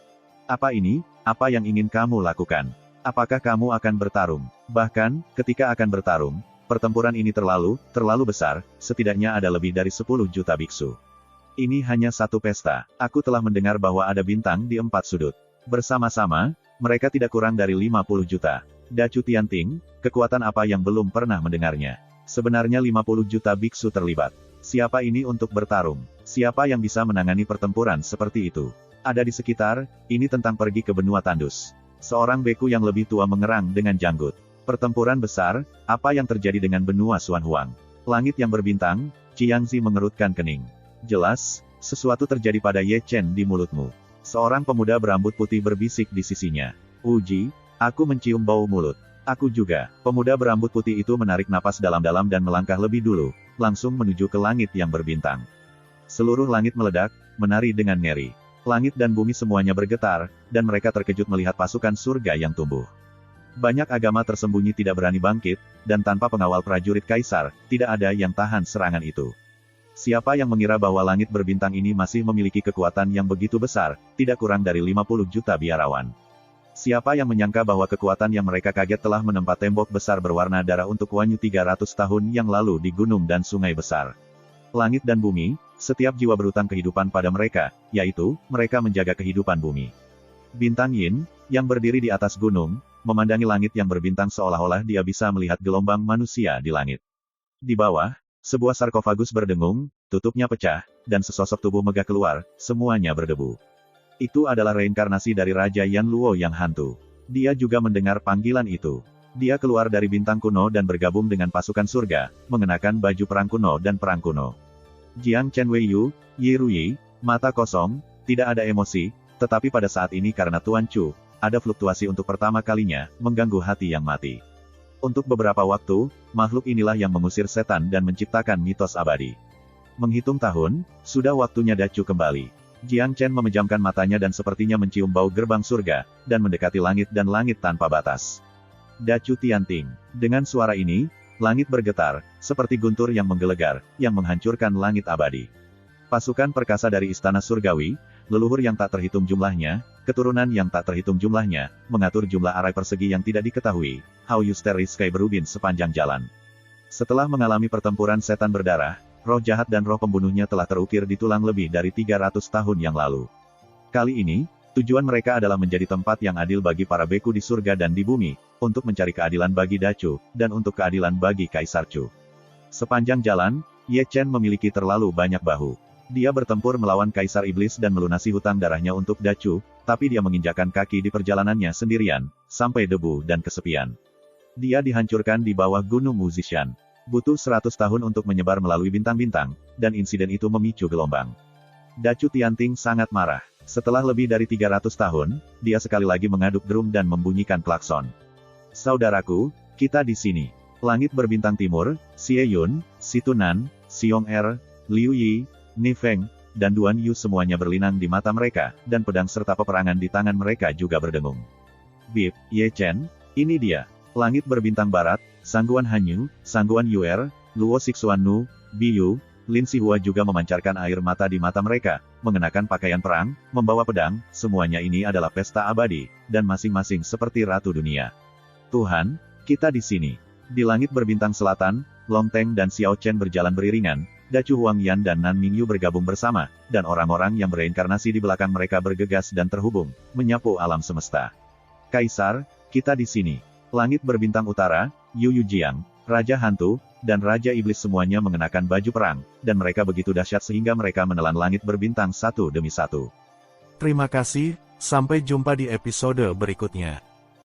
Apa ini? Apa yang ingin kamu lakukan? Apakah kamu akan bertarung? Bahkan, ketika akan bertarung, pertempuran ini terlalu besar, setidaknya ada lebih dari 10 juta biksu. Ini hanya satu pesta. Aku telah mendengar bahwa ada bintang di 4 sudut. Bersama-sama, mereka tidak kurang dari 50 juta. Dacu Tianting, kekuatan apa yang belum pernah mendengarnya? Sebenarnya 50 juta biksu terlibat. Siapa ini untuk bertarung? Siapa yang bisa menangani pertempuran seperti itu? Ada di sekitar, ini tentang pergi ke benua tandus. Seorang beku yang lebih tua mengerang dengan janggut. Pertempuran besar, apa yang terjadi dengan benua Xuan Huang? Langit yang berbintang, Chiangzi mengerutkan kening. Jelas, sesuatu terjadi pada Ye Chen di mulutmu. Seorang pemuda berambut putih berbisik di sisinya. Uji, aku mencium bau mulut. Aku juga. Pemuda berambut putih itu menarik napas dalam-dalam dan melangkah lebih dulu, langsung menuju ke langit yang berbintang. Seluruh langit meledak, menari dengan ngeri. Langit dan bumi semuanya bergetar, dan mereka terkejut melihat pasukan surga yang tumbuh. Banyak agama tersembunyi tidak berani bangkit, dan tanpa pengawal prajurit kaisar, tidak ada yang tahan serangan itu. Siapa yang mengira bahwa langit berbintang ini masih memiliki kekuatan yang begitu besar, tidak kurang dari 50 juta biarawan. Siapa yang menyangka bahwa kekuatan yang mereka kaget telah menempat tembok besar berwarna darah untuk Wanyu 300 tahun yang lalu di gunung dan sungai besar. Langit dan bumi, setiap jiwa berutang kehidupan pada mereka, yaitu, mereka menjaga kehidupan bumi. Bintang Yin, yang berdiri di atas gunung, memandangi langit yang berbintang seolah-olah dia bisa melihat gelombang manusia di langit. Di bawah, sebuah sarkofagus berdengung, tutupnya pecah, dan sesosok tubuh megah keluar, semuanya berdebu. Itu adalah reinkarnasi dari Raja Yan Luo yang hantu. Dia juga mendengar panggilan itu. Dia keluar dari bintang kuno dan bergabung dengan pasukan surga, mengenakan baju perang kuno dan perang kuno. Jiang Chen Weiyu, Yi Ruyi, mata kosong, tidak ada emosi, tetapi pada saat ini karena Tuan Chu, ada fluktuasi untuk pertama kalinya, mengganggu hati yang mati. Untuk beberapa waktu, makhluk inilah yang mengusir setan dan menciptakan mitos abadi. Menghitung tahun, sudah waktunya Dacu kembali. Jiang Chen memejamkan matanya dan sepertinya mencium bau gerbang surga, dan mendekati langit dan langit tanpa batas. Dacu Tianting. Dengan suara ini, langit bergetar, seperti guntur yang menggelegar, yang menghancurkan langit abadi. Pasukan perkasa dari istana surgawi, leluhur yang tak terhitung jumlahnya, keturunan yang tak terhitung jumlahnya, mengatur jumlah arai persegi yang tidak diketahui, How You Stare Sky berubin sepanjang jalan. Setelah mengalami pertempuran setan berdarah, roh jahat dan roh pembunuhnya telah terukir di tulang lebih dari 300 tahun yang lalu. Kali ini, tujuan mereka adalah menjadi tempat yang adil bagi para beku di surga dan di bumi, untuk mencari keadilan bagi Dacu, dan untuk keadilan bagi Kaisar Chu. Sepanjang jalan, Ye Chen memiliki terlalu banyak bahu. Dia bertempur melawan Kaisar Iblis dan melunasi hutang darahnya untuk Dacu, tapi dia menginjakkan kaki di perjalanannya sendirian, sampai debu dan kesepian. Dia dihancurkan di bawah Gunung Wuzishan. Butuh 100 tahun untuk menyebar melalui bintang-bintang, dan insiden itu memicu gelombang. Dacu Tianting sangat marah. Setelah lebih dari 300 tahun, dia sekali lagi mengaduk drum dan membunyikan klakson. Saudaraku, kita di sini. Langit berbintang timur, Xie Yun, Situnan, Xiong Er, Liu Yi, Ni Feng, dan Duan Yu semuanya berlinang di mata mereka, dan pedang serta peperangan di tangan mereka juga berdengung. Bip, Ye Chen, ini dia. Langit berbintang barat, Sangguan Hanyu, Sangguan Yuer, Luo Sixuan Nu, Biyu, Lin Sihua juga memancarkan air mata di mata mereka, mengenakan pakaian perang, membawa pedang, semuanya ini adalah pesta abadi, dan masing-masing seperti ratu dunia. Tuhan, kita di sini. Di langit berbintang selatan, Long Teng dan Xiao Chen berjalan beriringan, Dacu Huang Yan dan Nan Mingyu bergabung bersama, dan orang-orang yang bereinkarnasi di belakang mereka bergegas dan terhubung, menyapu alam semesta. Kaisar, kita di sini. Langit berbintang utara, Yu Yujiang, Raja Hantu, dan Raja Iblis semuanya mengenakan baju perang, dan mereka begitu dahsyat sehingga mereka menelan langit berbintang satu demi satu. Terima kasih, sampai jumpa di episode berikutnya.